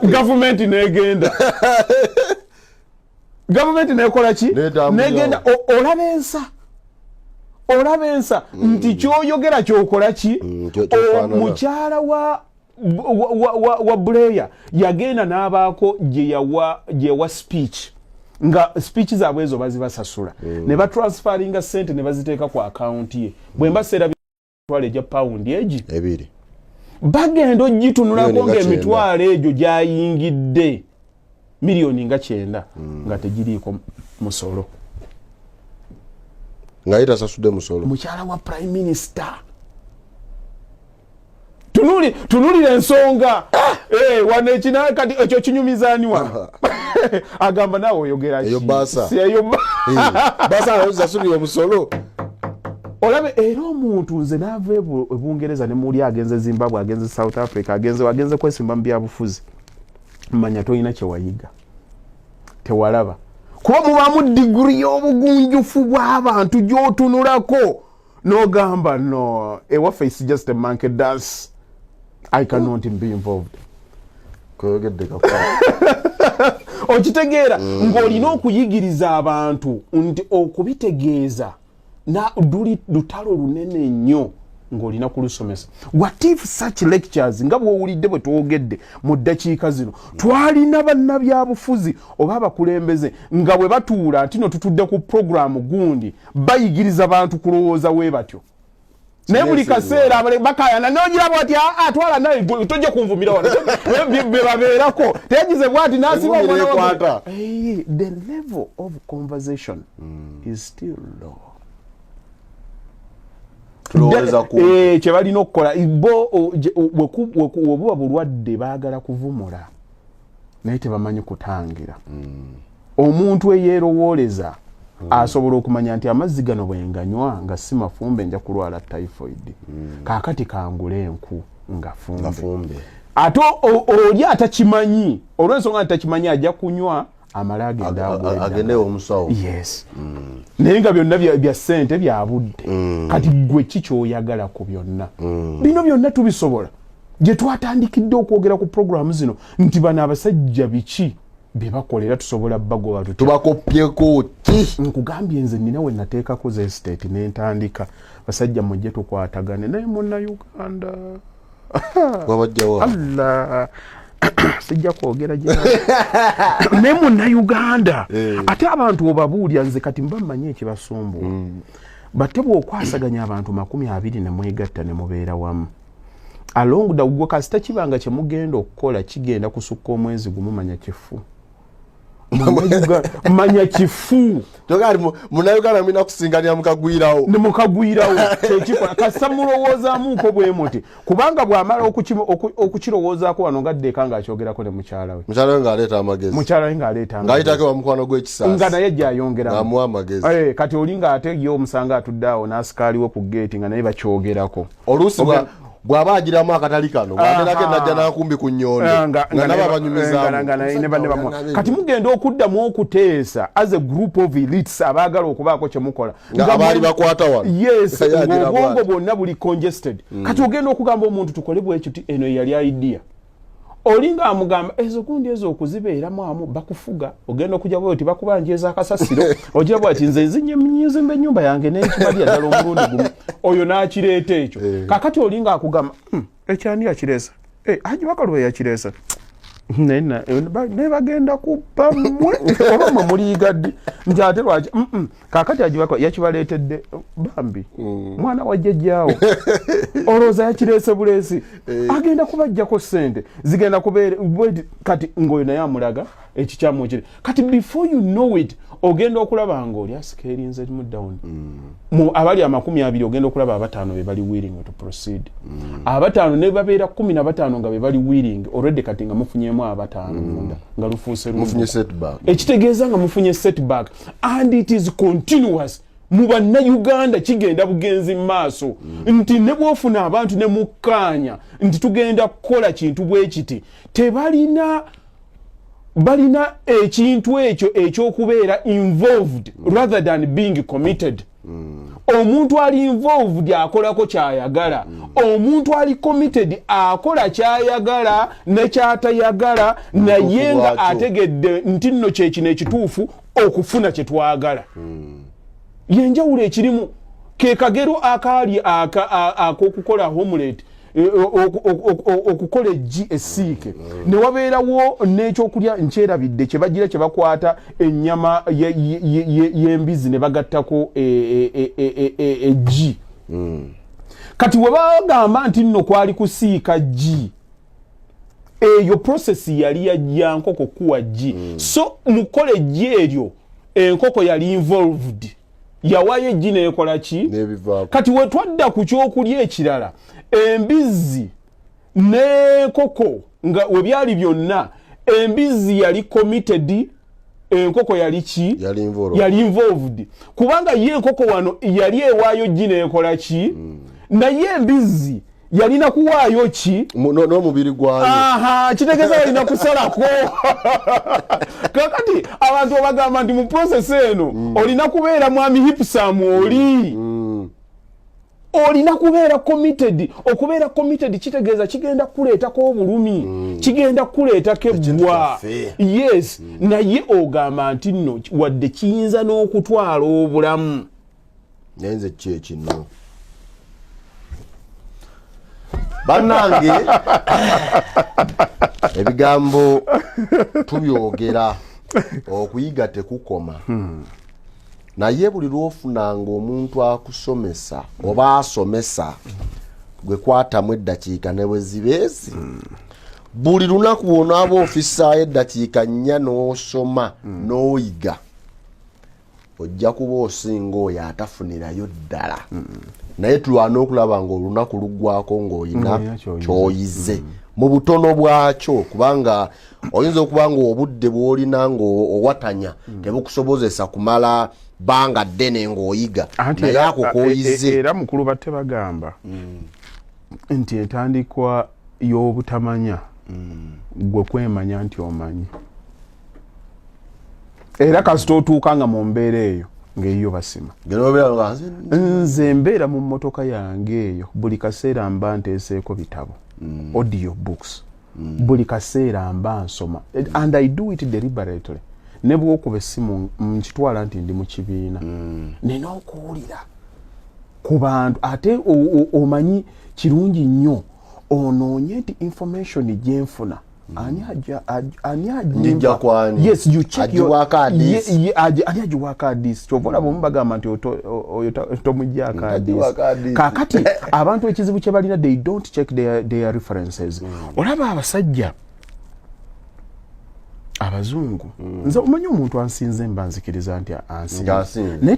gavumenti negenda government nekola ki negenda olaba ensa nti kyoyogera kyokola ki mukyala wa Blair yagenda n'abaako gye yawa speech nga speech zaabwe ezo bazibasasula ne batransferinga sente ne baziteeka ku account ye bwe mbaseera bitwale gya pound egi ebiri bagenda ogitunulako ng'emitwalo egyo gyayingidde miliyoni nga 9 nga tegiriiko musolo nga yetasasudde musolo mukyala wa prime minister tunulira ensonga wano ekina kati ekyo kinyumizaniwa agamba naawe oyogera eyo basa zasubira omusolo olabe era omuntu nze naava ebungereza ne muli agenze Zimbabwe agenze South Africa agenze kwesimba mu byabufuzi mmanya tolina kyewayiga tewalaba kuba mubamu diguri y'obugunjufu bw'abantu gy'otunulako n'ogamba no ewaffe is just a monkey dance I cannot be involved okitegeera ng'olina okuyigiriza abantu nti okubitegeeza na lutalo lunene nnyo ng'olina kulusomesa. What if such lectures nga bw'owulidde bwe twogedde mu ddakiika zino twalina bannabyabufuzi oba abakulembeze nga bwe batuula nti no tutudde ku programu gundi bayigiriza bantu kulowooza we batyo naye buli kaseera bakayana n'ogiraba ati atwala naye tojja kunvumira wano be babeerako teyagize bwati n'asiba omwana the level of conversation is still low. Kye balina okukola bo obuba bulwadde baagala kuvumula naye tebamanyi kutangira omuntu eyeerowooleza asobola okumanya nti amazzi gano bwenganywa nga si mafumbe nja kulwala typhoid kaakati kangula enku nga fumbe ate oli atakimanyi olw'ensonga atakimanyi ajja kunywa amala agende omusawo yes naye nga byonna bya ssente bya budde kati gwe kikyoyagala ku byonna bino byonna tubisobola gye twatandikidde okwogera ku programu zino nti bano abasajja biki bye bakolera tusobola bagoba tubakopyeko ki nkugambye nze nina we nateekako ze estate n'entandika basajja mujje tukwatagane naye muna Uganda wabajjawa Allah sijja kwogera gye ne muna Uganda ate abantu obabuulya nze kati mbamanye ekibasumbuwa batte bw'okwasaganya abantu 20 ne mwegatta ne mubeera wamu along the gwe kasita kibanga kye mugenda okukola kigenda kusukka omwezi gumumanya kifu manya kifu tokali munayugana mina kusingania mukagwirawo ne mukagwirawo ekikola kasamulowoozamu ko bwe muti kubanga bwamala okukirowoozaako wano ngadde kanga akyogerako ne mukyala we ng'aleeta amagezi mukyala we ng'aleeta ng'ayitako wa mukwano gw'ekisaasi nga naye gy'ayongeramu ng'amuwa amagezi kati oli ng'ate ye omusanga atudde awo n'asikaaliwo ku geeti nga naye bakyogerako oluusi bw'aba agiramu akatali kano bwaterako enajja n'akumbi ku nnyondo nga nabo abanyumizaamu kati mugenda okuddamu okuteesa as a group of elites abaagala okubaako kye mukola nga abaali bakwata wano yes ng'obwongo bwonna buli congested kati ogenda okugamba omuntu tukole bwekiti eno yali idea olinga amugamba ezo gundi ezo okuzibeeramu amu bakufuga ogenda okujja bwe oti bakubanjeeza akasasiro ogira bwati nze nzinye mnyizimbe ennyumba yange n'ekibalya ddala omulundi gumu oyo n'akireeta ekyo kakati olinga akugamba ekyani yakireesa agibakalwe yakireesa ne bagenda kubba mmwe oba muliigaddi nti ate lwaki kakati agibako yakibaleetedde bambi mwana wa jjajjaawo olowooza yakireese buleesi agenda kubajjako ssente zigenda kubeera kati ng'oyo naye amulaga ekikyamu ekiri kati before you know it ogenda okulaba ng'oli asikeerinze mu down mu abali 20 ogenda okulaba 5 be bali willing to proceed 5 ne babeera 15 nga be bali willing already kati nga mufunyemu 5 munda nga lufuuse mufunye setback ekitegeeza nga mufunye setback and it is continuous mu banna Uganda kigenda bugenzi maaso nti ne bwofuna abantu ne mukkaanya nti tugenda kukola kintu bwe kiti balina ekintu ekyo ekyokubeera involved rather than being committed omuntu ali involved akolako kyayagala omuntu ali committed akola kyayagala ne kyatayagala naye nga ategedde nti nno kyekino ekituufu okufuna kye twagala yenjawulo ekirimu ke kagero akaali ak'okukola homelet okukola eggi esiike ne wabeerawo n'ekyokulya nkyerabidde kye bagira kye bakwata ennyama y'embizi ne bagattako eggi kati we bagamba nti nno kwali kusiika ggi eyo process yali yajja nkoko kuwa ggi so mukola eggi eryo enkoko yali involved yawayo eggi neekola ki kati we twadda ku kyokulya ekirala embizi n'enkoko nga we byali byonna embizi yali committed enkoko yali ki yali involved kubanga ye enkoko wano yali ewaayo ggi neekola ki naye embizi yalina kuwaayo ki n'omubiri gwayo kitegeeza yalina kusalako kakati abantu obagamba nti mu process eno olina kubeera mwami hipsam olina kubeera committed okubeera committed kitegeeza kigenda kuleetako obulumi kigenda kuleetako ebbwa yes naye ogamba nti nno wadde kiyinza n'okutwala obulamu naye nze kyekino bannange ebigambo tubyogera okuyiga tekukoma naye buli lwofunanga omuntu akusomesa oba asomesa gwe kwatamu eddakiika ne bwe zibeezi buli lunaku bw'onaaba ofisaayo eddakiika 4 n'osoma n'oyiga ojja kuba osinga oyo atafunirayo ddala naye tulwana okulaba ng'olunaku luggwako ng'olina ky'oyize mu butono bwakyo kubanga oyinza okuba ng'obudde bw'olina ng'owatanya tebukusobozesa kumala banga ddene ng'oyiga naye ako k'oyize era mukulu batte bagamba nti entandikwa y'obutamanya gwe kwemanya nti omanyi era kasita otuuka nga mu mbeera eyo ng'eyo basima nze mbeera mu mmotoka yange eyo buli kaseera mba nteeseeko bitabo audio books buli kaseera mba nsoma and I do it deliberately ne bw'okuba essimu nkitwala nti ndi mu kibiina nina okuwulira ku bantu ate omanyi kirungi nnyo onoonye nti information gyenfuna ani ajja kwani yes you check your ani ajiwaka hadisi chobola bombagamba nti tomujjaka hadisi kakati abantu ekizibu kye balina they don't check their references olaba abasajja abazungu nze omanyi omuntu ansinze mbanzikiriza nti ansinze naye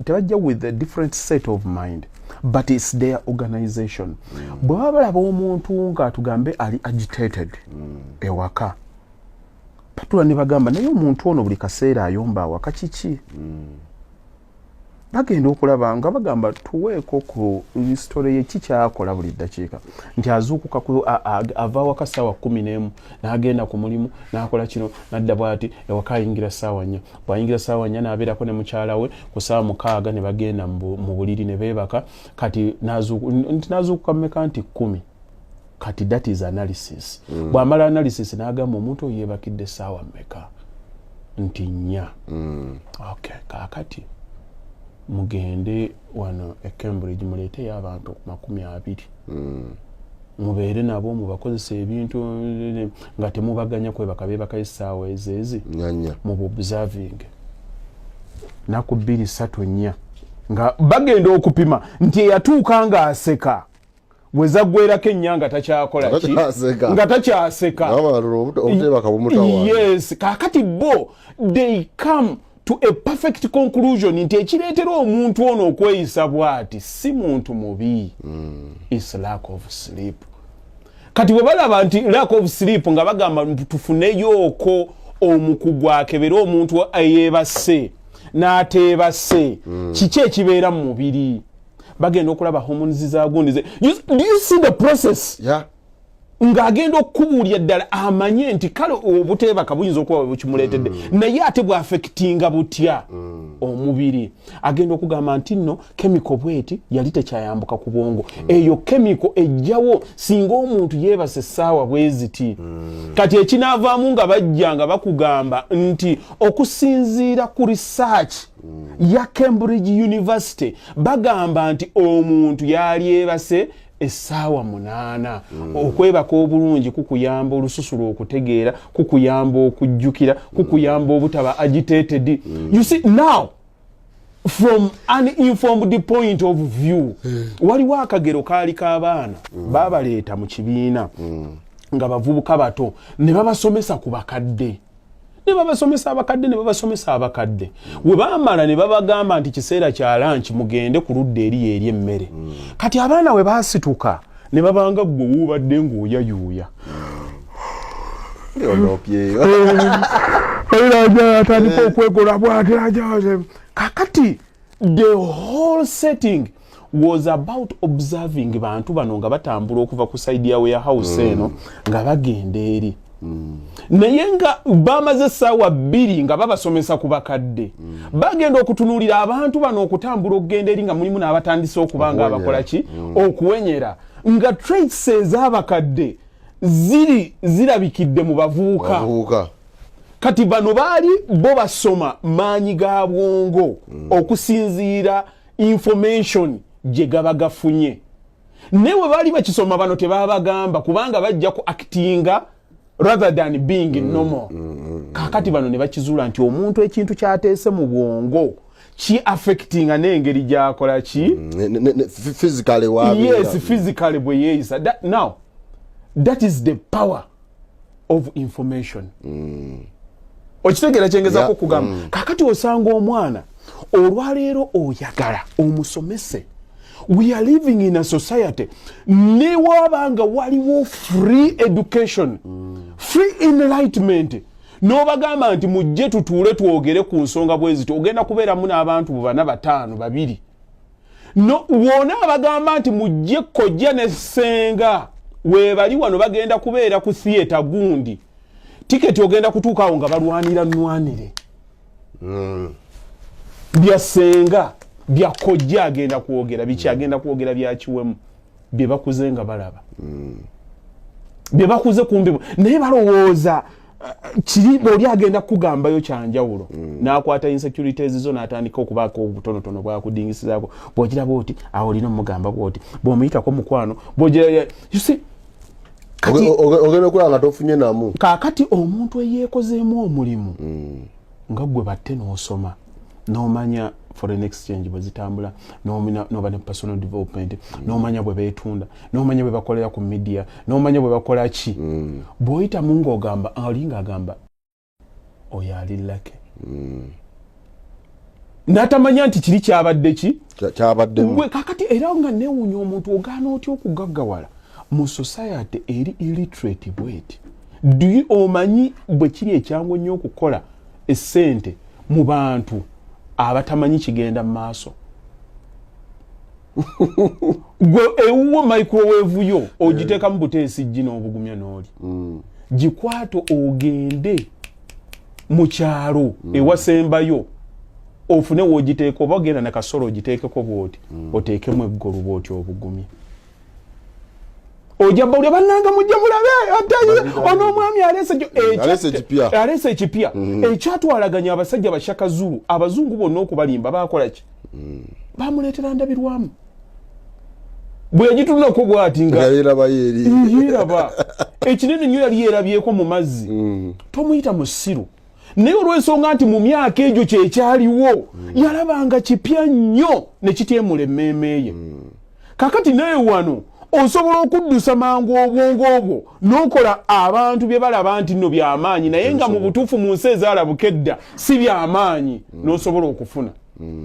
tebajja with a different set of mind but it's their organization bwe balaba omuntu nga tugambe ali agitated ewaka patula ne bagamba naye omuntu ono buli kaseera ayomba awaka kiki bagenda okulaba nga bagamba tuweeko ku history y'eki kyakola buli ddakiika nti azuukuka ava waka ssaawa 11 n'agenda ku mulimu n'akola kino n'adda bw'ati ewaka ayingira ssaawa 4 bw'ayingira ssaawa 4 n'abeerako ne mukyala we ku ssaawa 6 ne bagenda mu buliri ne beebaka kati n'azuukuka mmeka nti 10 kati that is analysis bw'amala analysis n'agamba omuntu oyo yeebakidde ssaawa mmeka nti 4 okay kaakati mugende wano e Cambridge muleeteyo abantu 20 mubeere nabo mubakozesa ebintu nga temubaganya kwebaka beebaka essaawa ezeezi mu observing naku 2-3 nga bagenda okupima nti eyatuuka nga aseka bwezaggwerako ennyanga takyakola ki nga takyaseka yes kakati bo they come to a perfect conclusion nti ekireetera omuntu ono okweyisa bw'ati si muntu mubi is lack of sleep kati bwe balaba nti lack of sleep nga bagamba tufuneyooko omukugu akebera omuntu eyeebase n'ateebase kiki ekibeera mu mubiri bagenda okulaba hormones za gundi do you see the process ng'agenda okubuulya ddala amanye nti kale obuteebaka buyinza okuba bukimuleetedde naye ate bw'afekitinga butya omubiri agenda okugamba nti nno kemiko bweti yali tekyayambuka ku bwongo eyo kemiko ejjawo singa omuntu yeebase essaawa bwe ziti kati ekinaavaamu nga bajja nga bakugamba nti okusinziira ku research ya Cambridge University bagamba nti omuntu yali yeebase essaawa 8 okwebaka obulungi kukuyamba olususu lw'okutegeera kukuyamba okujjukira kukuyamba obutaba agitated you see now from an informed point of view waliwo akagero kaali k'abaana babaleeta mu kibiina nga bavubuka bato ne babasomesa ku bakadde ne babasomesa abakadde we baamala ne babagamba nti kiseera kya lunch mugende ku ludda eri emmere kati abaana we baasituka ne babanga gwe wubadde ng'oyayuuya atandika okwegola bw'aterajaze kakati the whole setting was about observing bantu bano nga batambula okuva ku side ya warehouse eno nga bagenda eri naye nga bamaze essaawa 2 nga babasomesa ku bakadde bagenda okutunuulira abantu bano okutambula okugenda eri nga mulimu n'abatandise okuba nga abakola ki okuwenyera nga traits ez'abakadde zirabikidde mu bavubuka kati bano baali bo basoma maanyi ga bwongo okusinziira information gye gaba gafunye newe baali bakisoma bano tebabagamba kubanga bajja ku actinga rather than being normal kakati bano ne bakizuula nti omuntu ekintu kyateese mu bwongo ki affectinga n'engeri gy'akola ki physically yes physically bwe yeeyisa now that is the power of information okitegeera kyengezako kugamba kakati osanga omwana olwaleero oyagala omusomese we are living in a society ne wabanga waliwo free education free enlightenment n'obagamba nti mujje tutuule twogere ku nsonga bweziti ogenda kubeeramu n'abantu 4-5 no wona abagamba nti mujje kojja ne ssenga webali wano bagenda kubeera ku theater gundi tiketi ogenda kutuukaawo nga balwanira nnwanire bya ssenga bya kojja agenda kwogera biki agenda kwogera byakiwemu bye bakuze nga balaba bye bakuze kumbi naye balowooza kiri boli agenda kugambayo kyanjawulo n'akwata insecurities zo n'atandika okubaako obutonotono bwakudingisizaako bw'ogira bw'oti awo olina omugamba bw'oti bw'omuyitako mukwano bw'ogira you see ogenda okulaba nga tofunye namu kaakati omuntu eyeekozeemu omulimu nga gwe batte n'osoma n'omanya foreign exchange bwe zitambula n'oba ne personal development n'omanya bwe beetunda n'omanya bwe bakolera ku media n'omanya bwe bakola ki bw'oyitamu ng'ogamba olinga agamba oyo ali lake n'atamanya nti kiri kyabadde ki kyabaddemu kakati era nga neewuunya omuntu ogaana otya okugaggawala mu society eri illiterate bweti omanyi bwe kiri ekyangu nnyo okukola essente mu bantu abatamanyi kigenda mu maaso gwe ewuwo microwave yo ogiteeka mu buteesi ggi n'obugumya n'oli gikwato ogende mu kyalo ewasembayo ofune woogiteeka oba ogenda ne kasolo ogiteekeko bw'oti oteekemu eggolu bw'oti obugumya ojaba uli bannanga mujja mulabe ono omwami alese ekipya ekyatwalaganya abasajja bashaka Zulu abazungu bonna okubalimba bakola ki bamuleetera ndabirwamu bwe yagitunako bw'ati nga yeraba ekinene nnyo yali yerabyeko mu mazzi tomuyita musiru naye olw'ensonga nti mu myaka egyo kyekyaliwo yalabanga kipya nnyo ne kityemula emmeeme ye kakati naye wano osobola okuddusa mangu obwongo obwo n'okola abantu bye balaba nti nno by'amaanyi naye nga mu butuufu mu nsi ezaalabuka edda si by'amaanyi n'osobola okufuna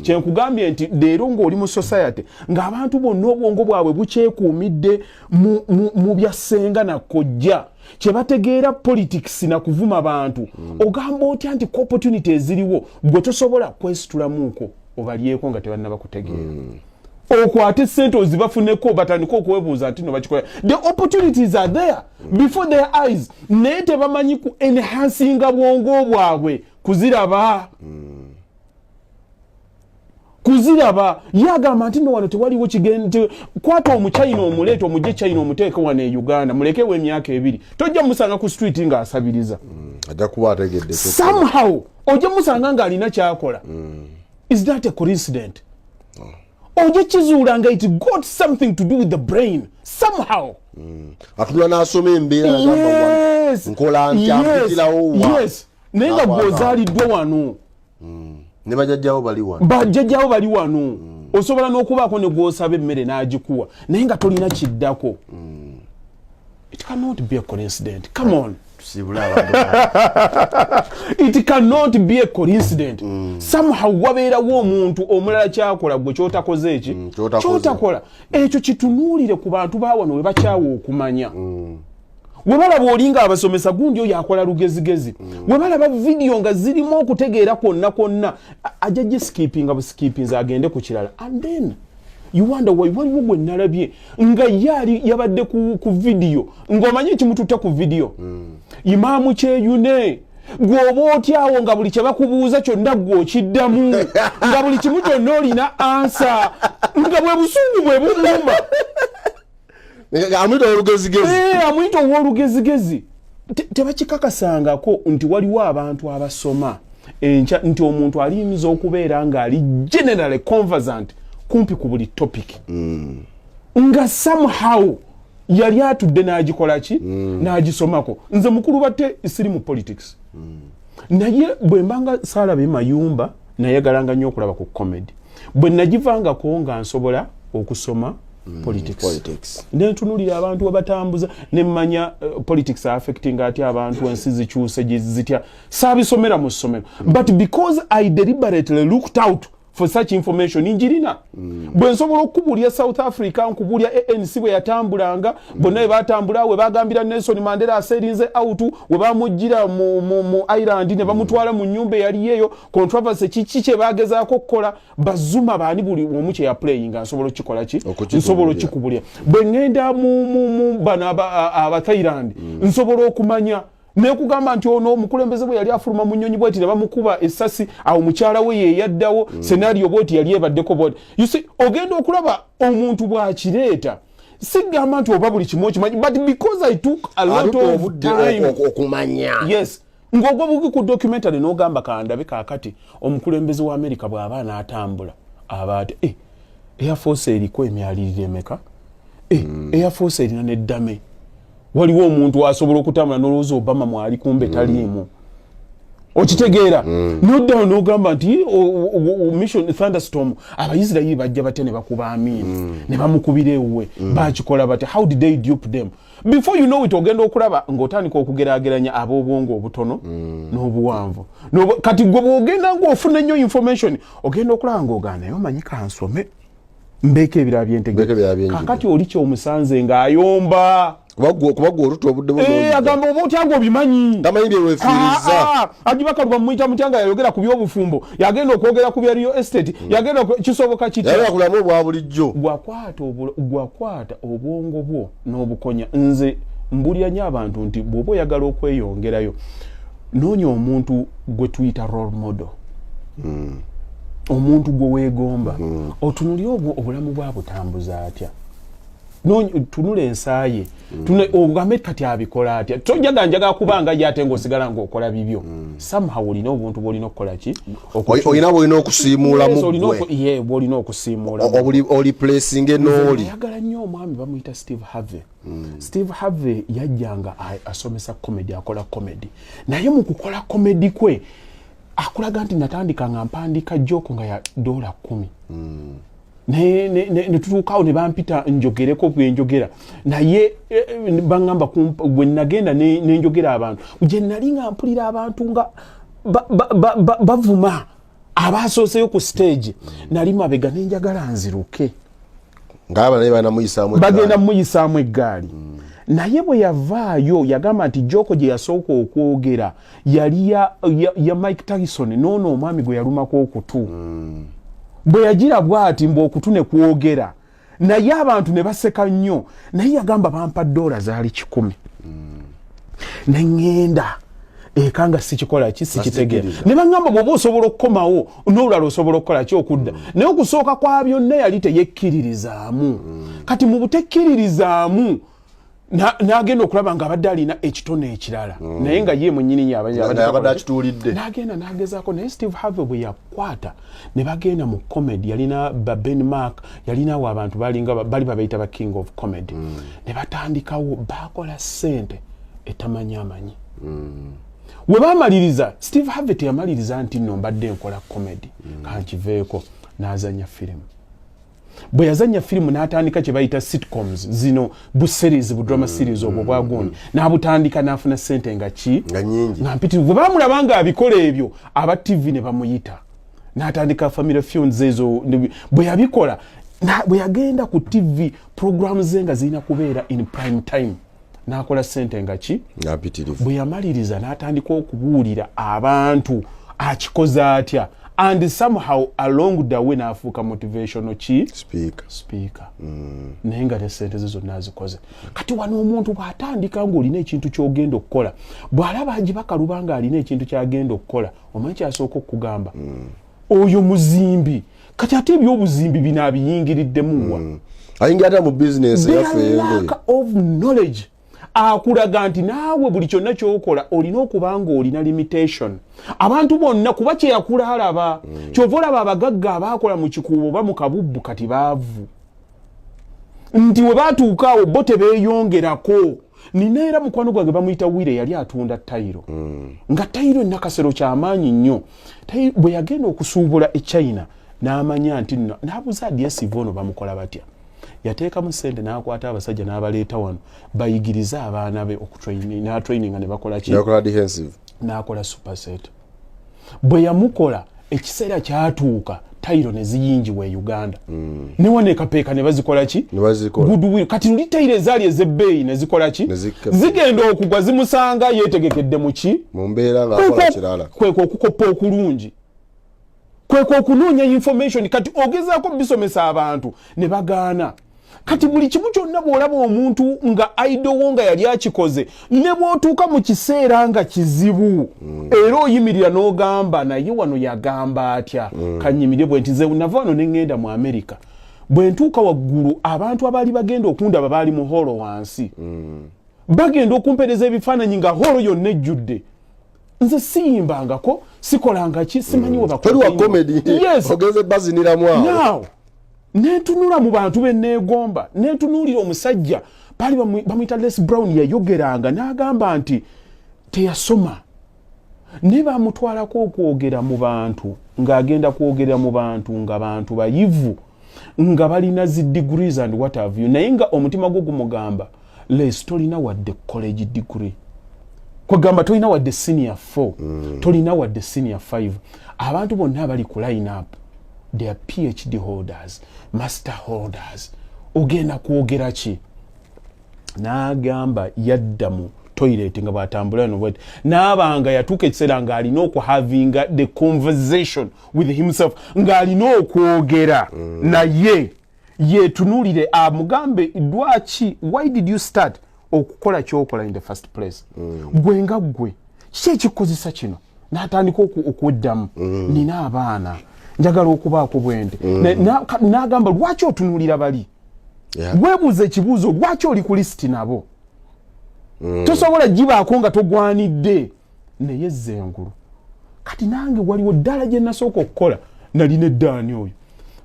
kyenkugambye nti leero ng'oli mu society ng'abantu bonna obwongo bwabwe bukyekuumidde mu byassenga na kojja kye bategeera politics na kuvuma bantu ogamba otya nti opportunity eziriwo gwe tosobola kwesitulamuuko obalyeko nga tebannaba kutegeera okwate sente ozibafuneko batandika okwebuuza nti no bakikola. The opportunities are there before their eyes, naye tebamanyi ku enhancinga bwongo bwabwe kuziraba. Kuziraba yagamba nti no wano tewaliwo kigende kwata omuchina omuleeta omuje China omuteeke wano e Uganda mulekewo emyaka 2 tojja musanga ku street nga asabiriza. Ajja kuba ategedde somehow ojja musanga nga alina kyakola. Is that a coincidence? Ojja kizuula nga it got something to do with the brain somehow. Atula n'asoma embeera n'agamba nkola nkyapitirawo wa. Yes. Naye nga gw'ozaaliddwa wano. Ne bajjajjawo bali wano. Osobola n'okubaako ne gw'osaba emmere n'agikuwa naye nga tolina kiddako. It cannot be a coincidence. Come on. It cannot be a coincidence. Somehow wabeerawo omuntu omulala kyakola gwe kyotakoze eki kyotakola ekyo kitunuulire ku bantu baawano we bakyawa okumanya. We balaba olinga abasomesa gundi oyo akola lugezigezi. We balaba video nga zirimu okutegeera kwonna ajaje skipping agende ku kirala. And then you wonder why waliwo gwe nalabye nga yali yabadde ku video ng'omanyi ekimututte ku video. Imaamu Kyeyune gwoba otyawo nga buli kye bakubuuza kyonna gw'okiddamu nga buli kimu kyonna olina ansa nga bwe busungu bwe bumuluma. Amwita olugezigezi. Amwita olugezigezi. Tebakikakasangako nti waliwo abantu abasoma nti omuntu aliyinza okubeera nga ali generally conversant kumpi ku buli topic. Nga somehow yali atudde n'agikola ki n'agisomako. Nze mukulu batte siri mu politics. Naye bwe mbanga Saalabe Mayumba nayagalanga nnyo okulaba ku comedy. Bwe nagivangako nga nsobola okusoma politics. Nentunulira abantu abatambuza nemmanya politics affecting ati abantu ensi zikyuse zitya saabisomera mu ssomero. But because I deliberately looked out for such information injirina bwe nsobola okukubulya South Africa nkubulya ANC bwe yatambulanga bonna batambula we bagambira Nelson Mandela aserinze out we bamujjira mu Ireland ne bamutwala mu nyumba yali yeyo controversy kiki bagezaako kola bazuma bani buli omu kye ya playing nsobola okikola ki nsobola okikubulya bwe ngenda mu bana aba Thailand nsobola okumanya nekugamba nti ono omukulembeze bwe yali afuluma mu nnyonyi bweti ne bamukuba essasi awo mukyala we ye yaddawo scenario bweti yali ebaddeko bweti. You see ogenda okulaba omuntu bw'akireeta sigamba nti oba buli kimu okimanyi but because I took a lot of time okumanya. Yes. Ng'ogwa bugi ku documentary n'ogamba kandabe kaakati omukulembeze wa America bw'aba n'atambula abaate Air Force eriko emyalirire emeka Air Force erina n'eddame. Waliwo omuntu asobola okutambula n'olowooza Obama mwali kumbe taliimu. Okitegeera noddawo n'ogamba nti mission thunderstorm Abayisirayiri bajja bate ne bakuba Amin ne bamukubira ewuwe bakikola bate. How did they dupe them? Before you know it ogenda okulaba ng'otandika okugeraageranya ab'obwongo obutono n'obuwanvu. Kati gwe bw'ogenda ng'ofuna nnyo information ogenda okulaba ng'ogaana naye omanyi kansome mbeeko ebirala byentegeera kakati oli kyomusanze ng'ayomba. Kubagwa olutu obudde buno. Agamba oba otyango obimanyi. Tamanyi bye wefiiriza. Agibaka lwa muyita mutyanga yayogera ku by'obufumbo. Yagenda okwogera ku bya real estate. Yagenda kisoboka kitya. Yagenda kulamu bwa bulijjo. Gwakwata obwongo bwo n'obukonya. Nze mbulya nnyo abantu nti bw'oba oyagala okweyongerayo noonya omuntu gwe tuyita role model. Omuntu gwe weegomba. Otunulira obulamu bwa butambuza atya. Tunule ensaaye ogambe kati abikola atya tojjaga njaga kubanga yate ng'osigala ng'okola bibyo somehow olina obuntu bw'olina okukola ki olina okusiimuula mu gwe bw'olina okusiimuula oli placing n'oli. Ayagala nnyo omwami bamuyita Steve Harvey. Steve Harvey yajjanga asomesa comedy akola comedy naye mu kukola comedy kwe akulaga nti natandika nga mpandiika joke nga ya $10. Ne tutuukawo ne bampita njogereko bwe njogera naye bangamba bwe nagenda ne njogera abantu gye nali nga mpulira abantu nga bavuma abasooseyo ku stage nali mabega ne njagala nziruke bagenda muyisaamu eggaali. Naye bwe yavaayo yagamba nti joko gye yasooka okwogera yali ya Mike Tyson noono omwami gwe yalumako okutu. bwe yagira bwati mbo okutune kwogera naye abantu ne baseka nnyo naye yagamba bampa dola zaali 10 nengenda ekanga sikikola ki sikitegera ne bangamba bwoba osobola okukomawo n'olulala osobola okukola ki okudda naye okusooka kwa byonna yali teyekkiririzaamu kati mu butekkiririzaamu n'agenda okulaba nga abadde alina ekitone ekirala naye nga ye mwennyini abadde akituulidde n'agenda n'agezaako naye Steve Harvey bwe yakwata ne bagenda mu comedy yalina Ben Mark yalinawo abantu bali babayita ba king of comedy ne batandikawo bakola ssente etamanyi we bamaliriza Steve Harvey teyamaliriza nti nno mbadde nkola comedy kankiveeko n'azanya firimu bwe yazanya firimu n'atandika kye bayita sitcoms zino bu series bu drama series obwo bwagundi n'abutandika n'afuna ssente nga nyingi nga mpitirivu bwe bamulaba nga abikola ebyo aba TV ne bamuyita n'atandika Family Feuds ezo bwe yabikola bwe yagenda ku TV programs ze nga zirina kubeera in prime time n'akola ssente nga bwe yamaliriza n'atandika okubuulira abantu akikoze atya and somehow along the way n'afuuka motivational speaker naye nga ssente ze zonna azikoze kati wano omuntu bw'atandika ng'olina ekintu ky'ogenda okukola bw'alaba agibakaluba nga alina ekintu ky'agenda okukola omanyi kyasooka okugamba oyo muzimbi kati ate ebyobuzimbi bino abiyingiriddemuwa ayingira mu business lack of knowledge akulaga nti naawe buli kyonna ky'okola olina okuba nga olina limitation abantu bonna kuba kye yakula alaba kyova olaba abagagga abaakola mu kikuubo oba mu kabubbu kati baavu nti we baatuuka awo bo tebeeyongerako nina era mukwano gwange bamuyita Wire yali atunda tayiro nga tayiro nakasero kyamaanyi nnyo bwe yagenda okusuubula e China n'amanya nti nno n'abuuza DSV ono bamukola batya yateekamu ssente n'akwata abasajja n'abaleeta wano bayigirize abaana be n'atraininga ne bakola ki n'akola superset bwe yamukola ekiseera kyatuuka tayiro ne ziyingiwa e Uganda ne wanekapeeka ne bazikola ki goodwill kati luli tayiro ezaali ez'ebbeeyi ne zikola ki zigenda okugwa zimusanga yeetegekedde mu ki mu mbeera ng'akola kirala kweko okukoppa okulungi kweko okunoonya information kati ogezaako bisomesa abantu ne bagaana kati buli kimu kyonna bw'olaba omuntu nga aidowo nga yali akikoze ne bw'otuuka mu kiseera nga kizibu era oyimirira n'ogamba naye wano yagamba atya kanyimirye bwe nti nze nava wano ne ŋŋenda mu America bwe ntuuka waggulu abantu abaali bagenda okundaba baali mu holo wansi bagenda okumpereza ebifaananyi nga holo yonna ejjudde nze siyimbangako sikolanga ki simanyi we bakola comedy ogeze baziniramu awo netunula mu bantu benneegomba netunuulira omusajja baali bamuyita Les Brown yayogeranga n'agamba nti teyasoma ne bamutwalako okwogera mu bantu ng'agenda kwogera mu bantu nga bantu bayivu nga balina zi degrees and what have you naye nga omutima gwo gumugamba Les tolina wadde college degree kwagamba tolina wadde senior 4 tolina wadde senior 5 abantu bonna bali ku line up they are PhD holders master holders ogenda kwogera ki n'agamba yadda mu toilet nga bw'atambula no n'abanga yatuuka ekiseera ng'alina okuhavinga the conversation with himself ng'alina okwogera naye yeetunuulire amugambe lwaki why did you start okukola kyokola in the first place gwe nga gwe kiki ekikozesa kino n'atandika okweddamu nina abaana njagala okubaako bwende n'agamba lwaki otunuulira bali weebuuza ekibuuzo lwaki oli ku lisiti nabo tosobola gibaako nga togwanidde naye zengulu kati nange waliwo ddala gye nasooka okukola nalina eddaani oyo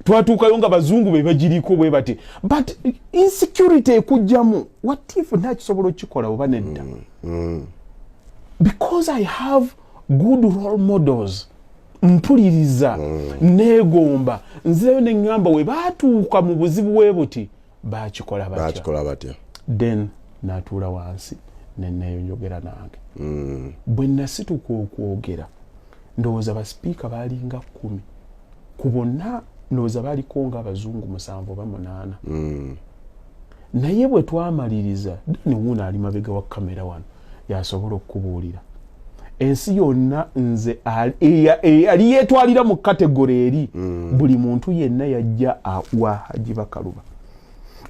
twatuukayo nga bazungu be bagiriko bwe bati but insecurity ekujjamu what if nakisobola okukikola oba nedda because I have good role models mpuliriza neegomba nzeyo neŋŋamba we baatuuka mu buzibu bwe buti bakikola batya then n'atuula wansi nenneeyonjogera nange bwe nasituka okwogera ndowooza basipiika baalinga 10 ku bonna ndowooza baaliko nga abazungu 7 oba 8 naye bwe twamaliriza Dani Wuuna ali mabega wa kamera wano yasobola okukubuulira ensi yonna nze ali yetwalira mu kategori eri buli muntu yenna yajja wa Haji Bakaluba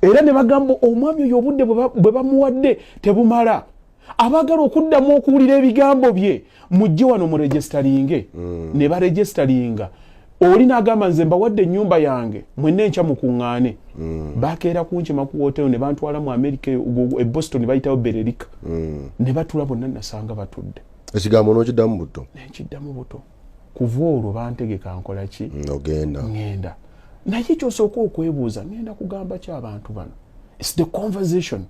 era ne bagamba omwami oyo obudde bwe bamuwadde tebumala abagala okuddamu okuwulira ebigambo bye mujje wano mu registeringe ne baregisteringa oli n'agamba nze mbawadde ennyumba yange mwenna enkya mukuŋŋaane bakeera kunkima ku hotel ne bantwala mu America e Boston bayitawo Bererika ne batula bonna nasanga batudde ekigambo n'okiddamu buto nekiddamu buto kuva olwo bantegeka nkola ki ngenda naye kyosooka okwebuuza ngenda kugamba ki abantu bano it's the conversation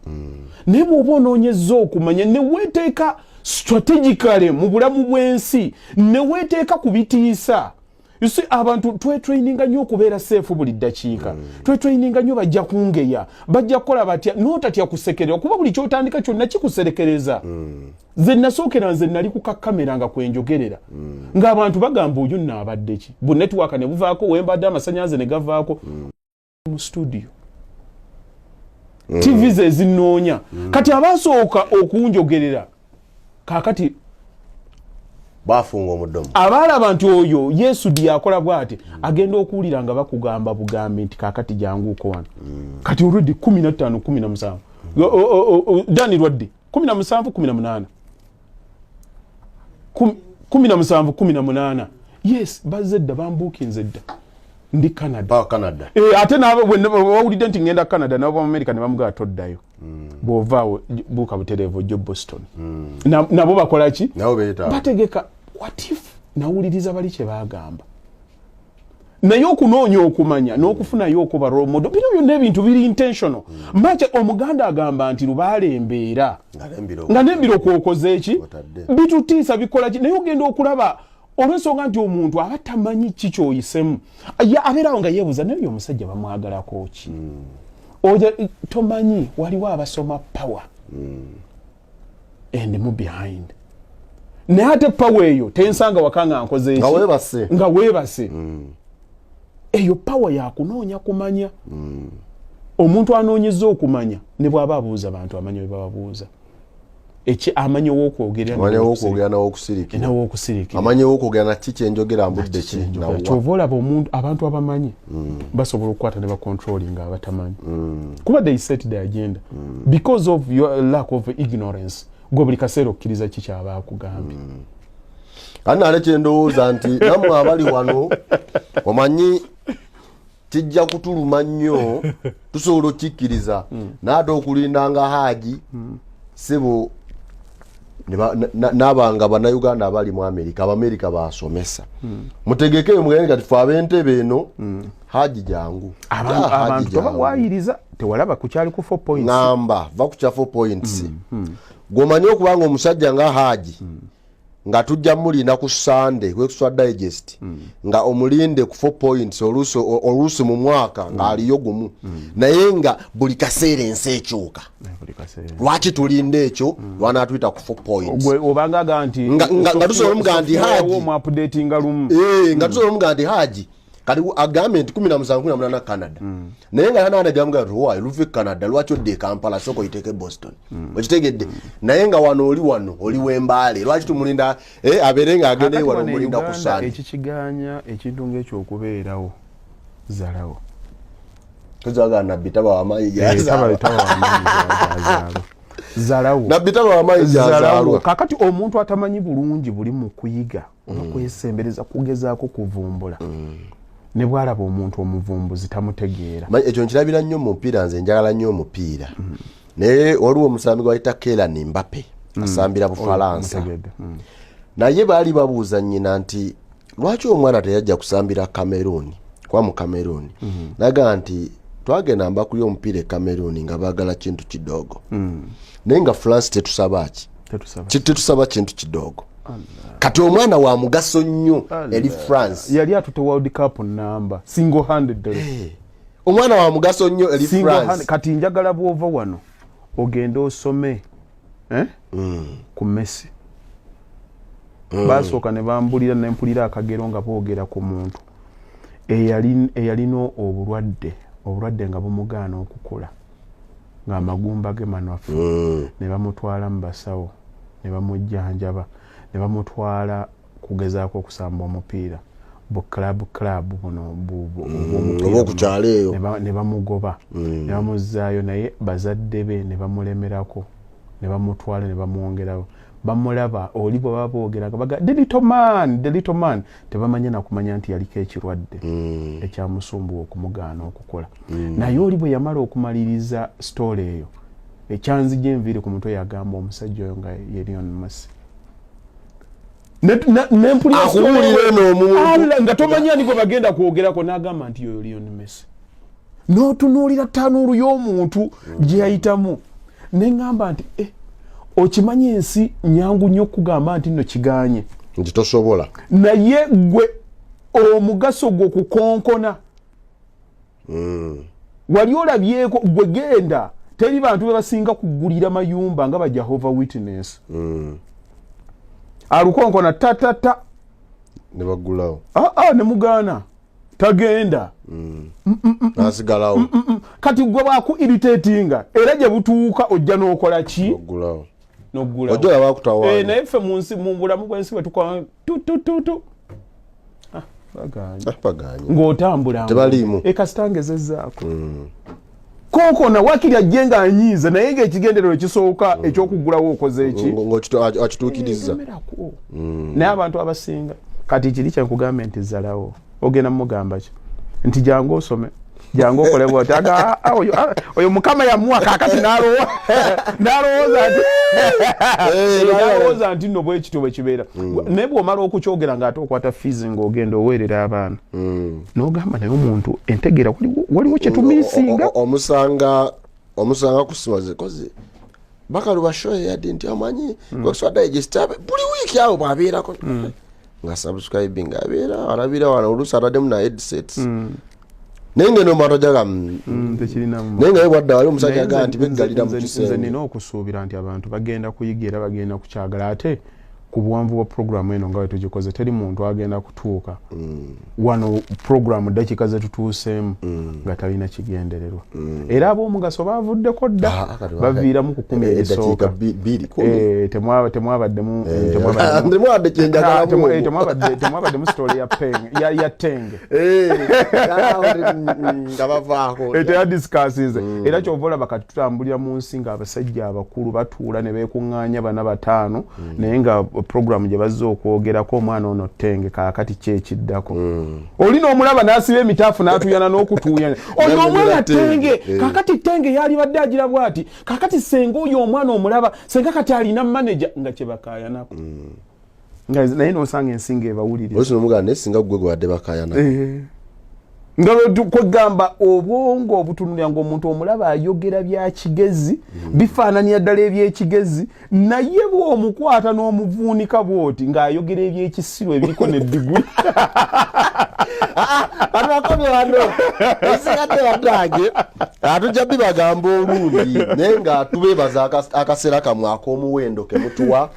naye bw'oba onoonyezza okumanya ne weeteeka strategically mu bulamu bw'ensi ne weeteeka ku bitiisa you see abantu twetraininga nnyo okubeera safe buli ddakiika twetraininga nnyo bajja kungeya bajja kukola batya n'otatya kusekerera kuba buli kyotandika kyonna kikuserekereza nze nasookera nze nali ku kakamera nga kwenjogerera ng'abantu bagamba oyo nnaabadde ki bu netiwaaka ne buvaako wembadde amasannyalaze ne gavaako mu studio TV ze zinoonya kati abasooka okunjogerera kaakati bafunga omudomo abalaba nti oyo Yesu byakola bw'ati agenda okuwulira nga bakugamba bugambi nti kaakati janguuko wano kati already 15 17 Dani Lwadde 17 18 17 18 yes bazedda bambuukinze dda ndi Canada ate nabo bawulidde nti ngenda Canada nabo America ne bamugaba toddayo bw'ovaawo buuka butereevu ojjo Boston nabo bakola ki bategeka what if nawuliriza bali kye bagamba naye okunoonya okumanya n'okufunayo okuba role model bino byonna ebintu biri intentional mache omuganda agamba nti lubaale embeera nga n'embiro kwokoze eki bitutiisa bikola ki naye ogenda okulaba olw'ensonga nti omuntu aba tamanyi ki kyoyisemu abeerawo nga yeebuuza naye omusajja bamwagalako ki oja tomanyi waliwo abasoma power and move behind naye ate power eyo tensanga wakanga nkoze eki nga weebase eyo power yakunoonya kumanya omuntu anoonyeza okumanya ne bw'aba abuuza abantu amanya bwe bababuuza eki amanya w'okwogera n'owokusirikira amanya w'okwogera na kiki enjogera mbudde ki kyova olaba abantu abamanyi basobola okukwata ne bacontrolling abatamanyi kuba they set the agenda because of your lack of ignorance gwe buli kaseera okkiriza ki kyaba akugambye nale kyendowooza nti nammwe abali wano omanyi kijja kutuluma nnyo tusobola okikkiriza naate okulinda nga Haji sebo n'abanga bannayuganda abali mu America Abamerika basomesa mutegekeyo mugende kati fe ab'entebe eno Haji jangu abantu tobawayiriza tewalaba kukyali ku 4 points ngamba va kukya 4 points gwomanyi okubanga omusajja nga Haji nga tujja mulina ku Sunday Extra Digest nga omulinde ku 4 points oluusi mu mwaka nga aliyo gumu naye nga buli kaseera ensi ekyuka lwaki tulinde ekyo lwanaatuyita ku 4 points obanga ganti nga tusobola omugamba nti Haji nga tusobola omugamba nti Haji kali agambe nti 17-18 Canada naye nga yana anagamga ruwa luve Canada lwaki odde Kampala soko yiteke Boston okitegedde naye nga wano oli wembaale lwaki tumulinda aberenga agende wano mulinda ku Sunday ekikiganya ekintu ng'ekyo okubeerawo zalawo tuzaga nabitaba wamayi zalawo nabitaba wamayi zalawo kakati omuntu atamanyi bulungi buli mu kuyiga okwesembereza kugezaako kuvumbula ne bwalaba omuntu omuvumbuzi tamutegeera ekyo nkirabira nnyo mu mupiira nze njagala nnyo omupiira naye waliwo omusambi gwayita Kylian Mbappe asambira Bufalansa naye baali babuuza nnyina nti lwaki omwana teyajja kusambira Cameroon kwa mu Cameroon naga nti twagenda mbakuli omupiira e Cameroon nga baagala kintu kidogo naye nga France tetusaba kintu kidogo kati omwana wa mugaso nnyo eri France yali atute World Cup namba single handed omwana wa mugaso nnyo eri France kati njagala bwova wano ogenda osome ku Messi basooka ne bambulira nempulira akagero nga boogera ku muntu eyalina obulwadde nga bumugaana okukola ng'amagumba ge manafu ne bamutwala mu basawo ne bamujjanjaba ne bamutwala kugezaako okusamba omupiira bu club buno obukukyala eyo ne bamugoba ne bamuzzaayo naye bazadde be ne bamulemerako ne bamutwala ne bamwongerawo bamulaba oli bwe baba boogeraga baga the little man tebamanya nakumanya nti yaliko ekirwadde ekyamusumbuwa okumugaana okukola naye oli bwe yamala okumaliriza story eyo ekyanzija enviiri ku mutwe yagamba omusajja oyo nga ye Lionel Messi nga tomanya ni gwe bagenda kwogerako n'agamba nti oyo Lionel Messi n'otunuulira ttanuulu y'omuntu gye yayitamu ne ngamba nti okimanyi ensi nyangu nnyo okugamba nti nno kiganye nti tosobola naye gwe omugaso gwo kukonkona wali olabyeko gwe genda teri bantu be basinga kugulira mayumba nga ba Jehovah Witness alukonkona tatata ne bagulawo ne mugaana tagenda nasigalawo kati gwe baku irritatinga era gye butuuka ojja n'okola ki ogulawo n'ogula ojo yabakutawa naye ffe mu nsi mu bulamu bw'ensi bwe tukola tu baganye ng'otambula tebaliimu kasitangezezzaako konkona wakiri ajje nga anyiiza naye ng'ekigenderero ekisooka eky'okugulawo okoze eki akituukiriza naye abantu abasinga kati kiri kyenkugamba nti zalawo ogenda mugamba ki nti jangu osome jangu okole bwoti oyo mukama yamuwa kakati n'alowooza nti nno bwekityo bwe kibeera naye bw'omala okukyogera ng'ate okwata fiizi ng'ogenda oweerera abaana n'ogamba naye omuntu entegeera waliwo kyetumiisinga omusanga kusimaze kozi bakalu bashoye yadde nti amanyi kweswadayegesta buli wiiki awo bwabeerako nga subscribing abeera alabira wano oluusi ataddemu na headsets naye ngeno matojaga naye nga yebwadda wali omusajja agaa nti beggalira mu kisenge nze nina okusuubira nti abantu bagenda kuyiga era bagenda kukyagala ate ku buwanvu bwa programu eno nga bwe tugikoze teri muntu agenda kutuuka wano programu dakiika ze tutuuseemu nga talina kigendererwa era ab'omugaso baavuddeko dda baviiramu ku 10 ebisooka temwabaddemu story ya tenge nga bavaako teyadisikasinze era kyova olaba kati tutambulira mu nsi ng'abasajja abakulu batuula ne beekuŋŋaanya bana bataano naye nga programu gye bazze okwogerako omwana ono tenge kaakati kyekiddako oli n'omulaba n'asiba emitaafu n'atuyana n'okutuuyana oyo omwana tenge kaakati tenge yali badde agira bw'ati kaakati senga oyo omwana omulaba senga kati alina manager nga kye bakaayanako naye n'osanga ensinga ebawuliriza olisi n'omugana naye singa gwe gwe badde bakaayanako nga kwegamba obwongo obutunulira ng'omuntu omulaba ayogera bya kigezi bifaananira ddala eby'ekigezi naye bw'omukwata n'omuvuunika bw'oti ng'ayogera eby'ekisiru ebiriko ne diguli atwakomye wano esigadde wadange atujja bibagamba olundi naye ng'atubeebaza akaseera kamwe ak'omuwendo kemutuwa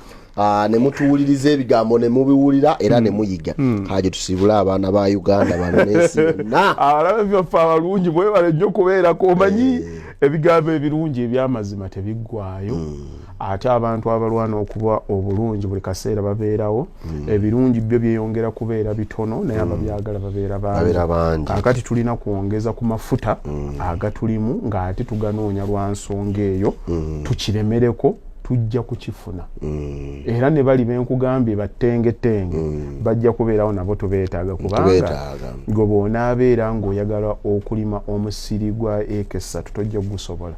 ne mutuwuliriza ebigambo ne mubiwulira era ne muyiga kaje tusibula abaana ba Uganda bano n'ensi yonna abalaba byaffe abalungi mwebale nnyo kubeerako omanyi ebigambo ebirungi eby'amazima tebiggwaayo ate abantu abalwana okuba obulungi buli kaseera babeerawo ebirungi byo byeyongera kubeera bitono naye ababyagala babeera bangi kakati tulina kwongeza ku mafuta agatulimu ng'ate tuganoonya lwa nsonga eyo tukiremereko tujja kukifuna era ne bali benkugambye batengetenge bajja kubeerawo nabo tubeetaaga kubanga gwe bw'onaabeera ng'oyagala okulima omusiri gwa eka 3 tojja gusobola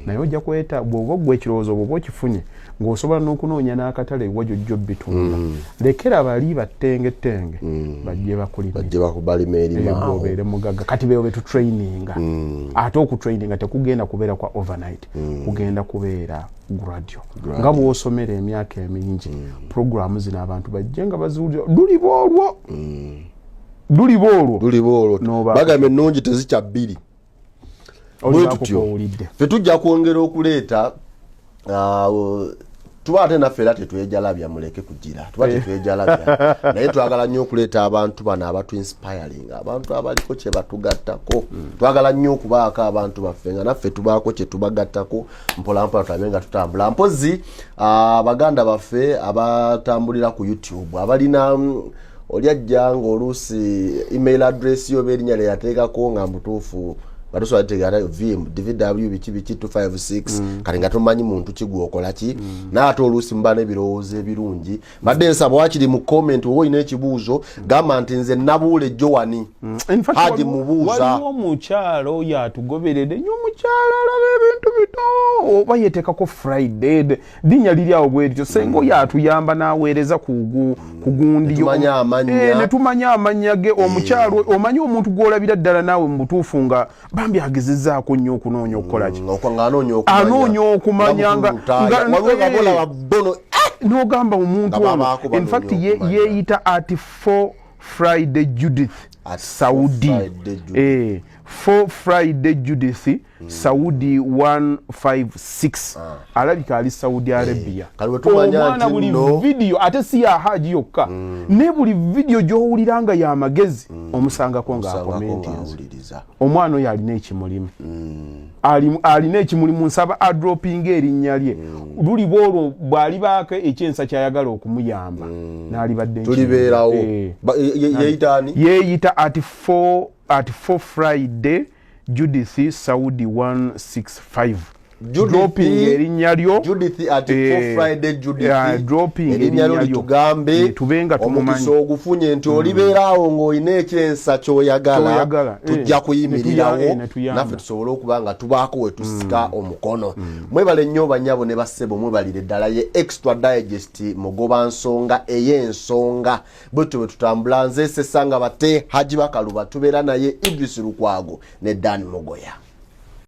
naye ojja kweta bw'oba gwe ekirowoozo bw'oba okifunye ng'osobola n'okunoonya n'akatale wajjojjo bitunda lekera bali batengetenge bajje bakulima erimaawo obeere mugagga kati beewo betutraininga ate okutraininga tekugenda kubeera kwa overnight kugenda kubeera gradual nga bw'osomera emyaka emingi programu zino abantu bajje nga baziwulira duliboolwo bagamba ennungi tezikya bbiri bwe tutyo ffe tujja kwongera okuleeta tuba ate naffe era tetwejalabya muleke kugira tuba tetwejalabya naye twagala nnyo okuleeta abantu bano abatu inspiring abantu abaliko kye batugattako twagala nnyo okubaako abantu baffe nga naffe tubaako kye tubagattako mpolampola tulabe nga tutambula mpozi abaganda baffe abatambulira ku YouTube abalina oli ajja ng'oluusi email address yo berinnya lye yateekako nga mutuufu batusobola tegera dvw biki 256 kali nga tumanyi muntu kigwa okola ki n'ate oluusi muba n'ebirowoozo ebirungi badde nsaba wakiri mu comment wowe olina ekibuuzo gamba nti nze nabuule Joani haji mubuuza waliwo omukyalo oyo atugoberere nnyo omukyalo alaba ebintu bito oba yeteekako Friday linnya liri awo bwerityo senga oyo atuyamba n'aweereza ku gundi ne tumanya amanya ge omukyalo omanyi omuntu gw'olabira ddala naawe mu butuufu nga bambi agezezzaako nnyo okunoonya okukola ki anoonya okumanya nga n'ogamba omuntu ono in fact yeeyita ati 4 Friday Judith Saudi 4 Friday Judith Saudi 156 alabika ali Saudi Arabia omwana buli video ate si ya haji yokka ne buli video gy'owuliranga ya magezi omusangako nga comments omwana oyo alina ekimulimu alina ekimulimu nsaba adroping erinnya lye luli bwolwo bw'alibaako ekyensa kyayagala okumuyamba n'alibadde tulibeerawo yeeyita ati 4 Friday Judith Saudi 165 dropping erinnya lyo Judith ati 4 Friday Judith dropping erinnya lyo tugambe tubenga tumumanyi omukiso ogufunye nti olibeerawo ng'olina ekyensa ky'oyagala tujja kuyimirirawo naffe tusobole okuba nga tubaako we tusika omukono mwebale nnyo banyabo ne bassebo mwebalire ddala ye Extra Digest mugoba nsonga ey'ensonga bwetyo bwe tutambula nze Sesanga bate Haji Bakaluba tubeera naye Idris Lukwago ne Dan Mugoya.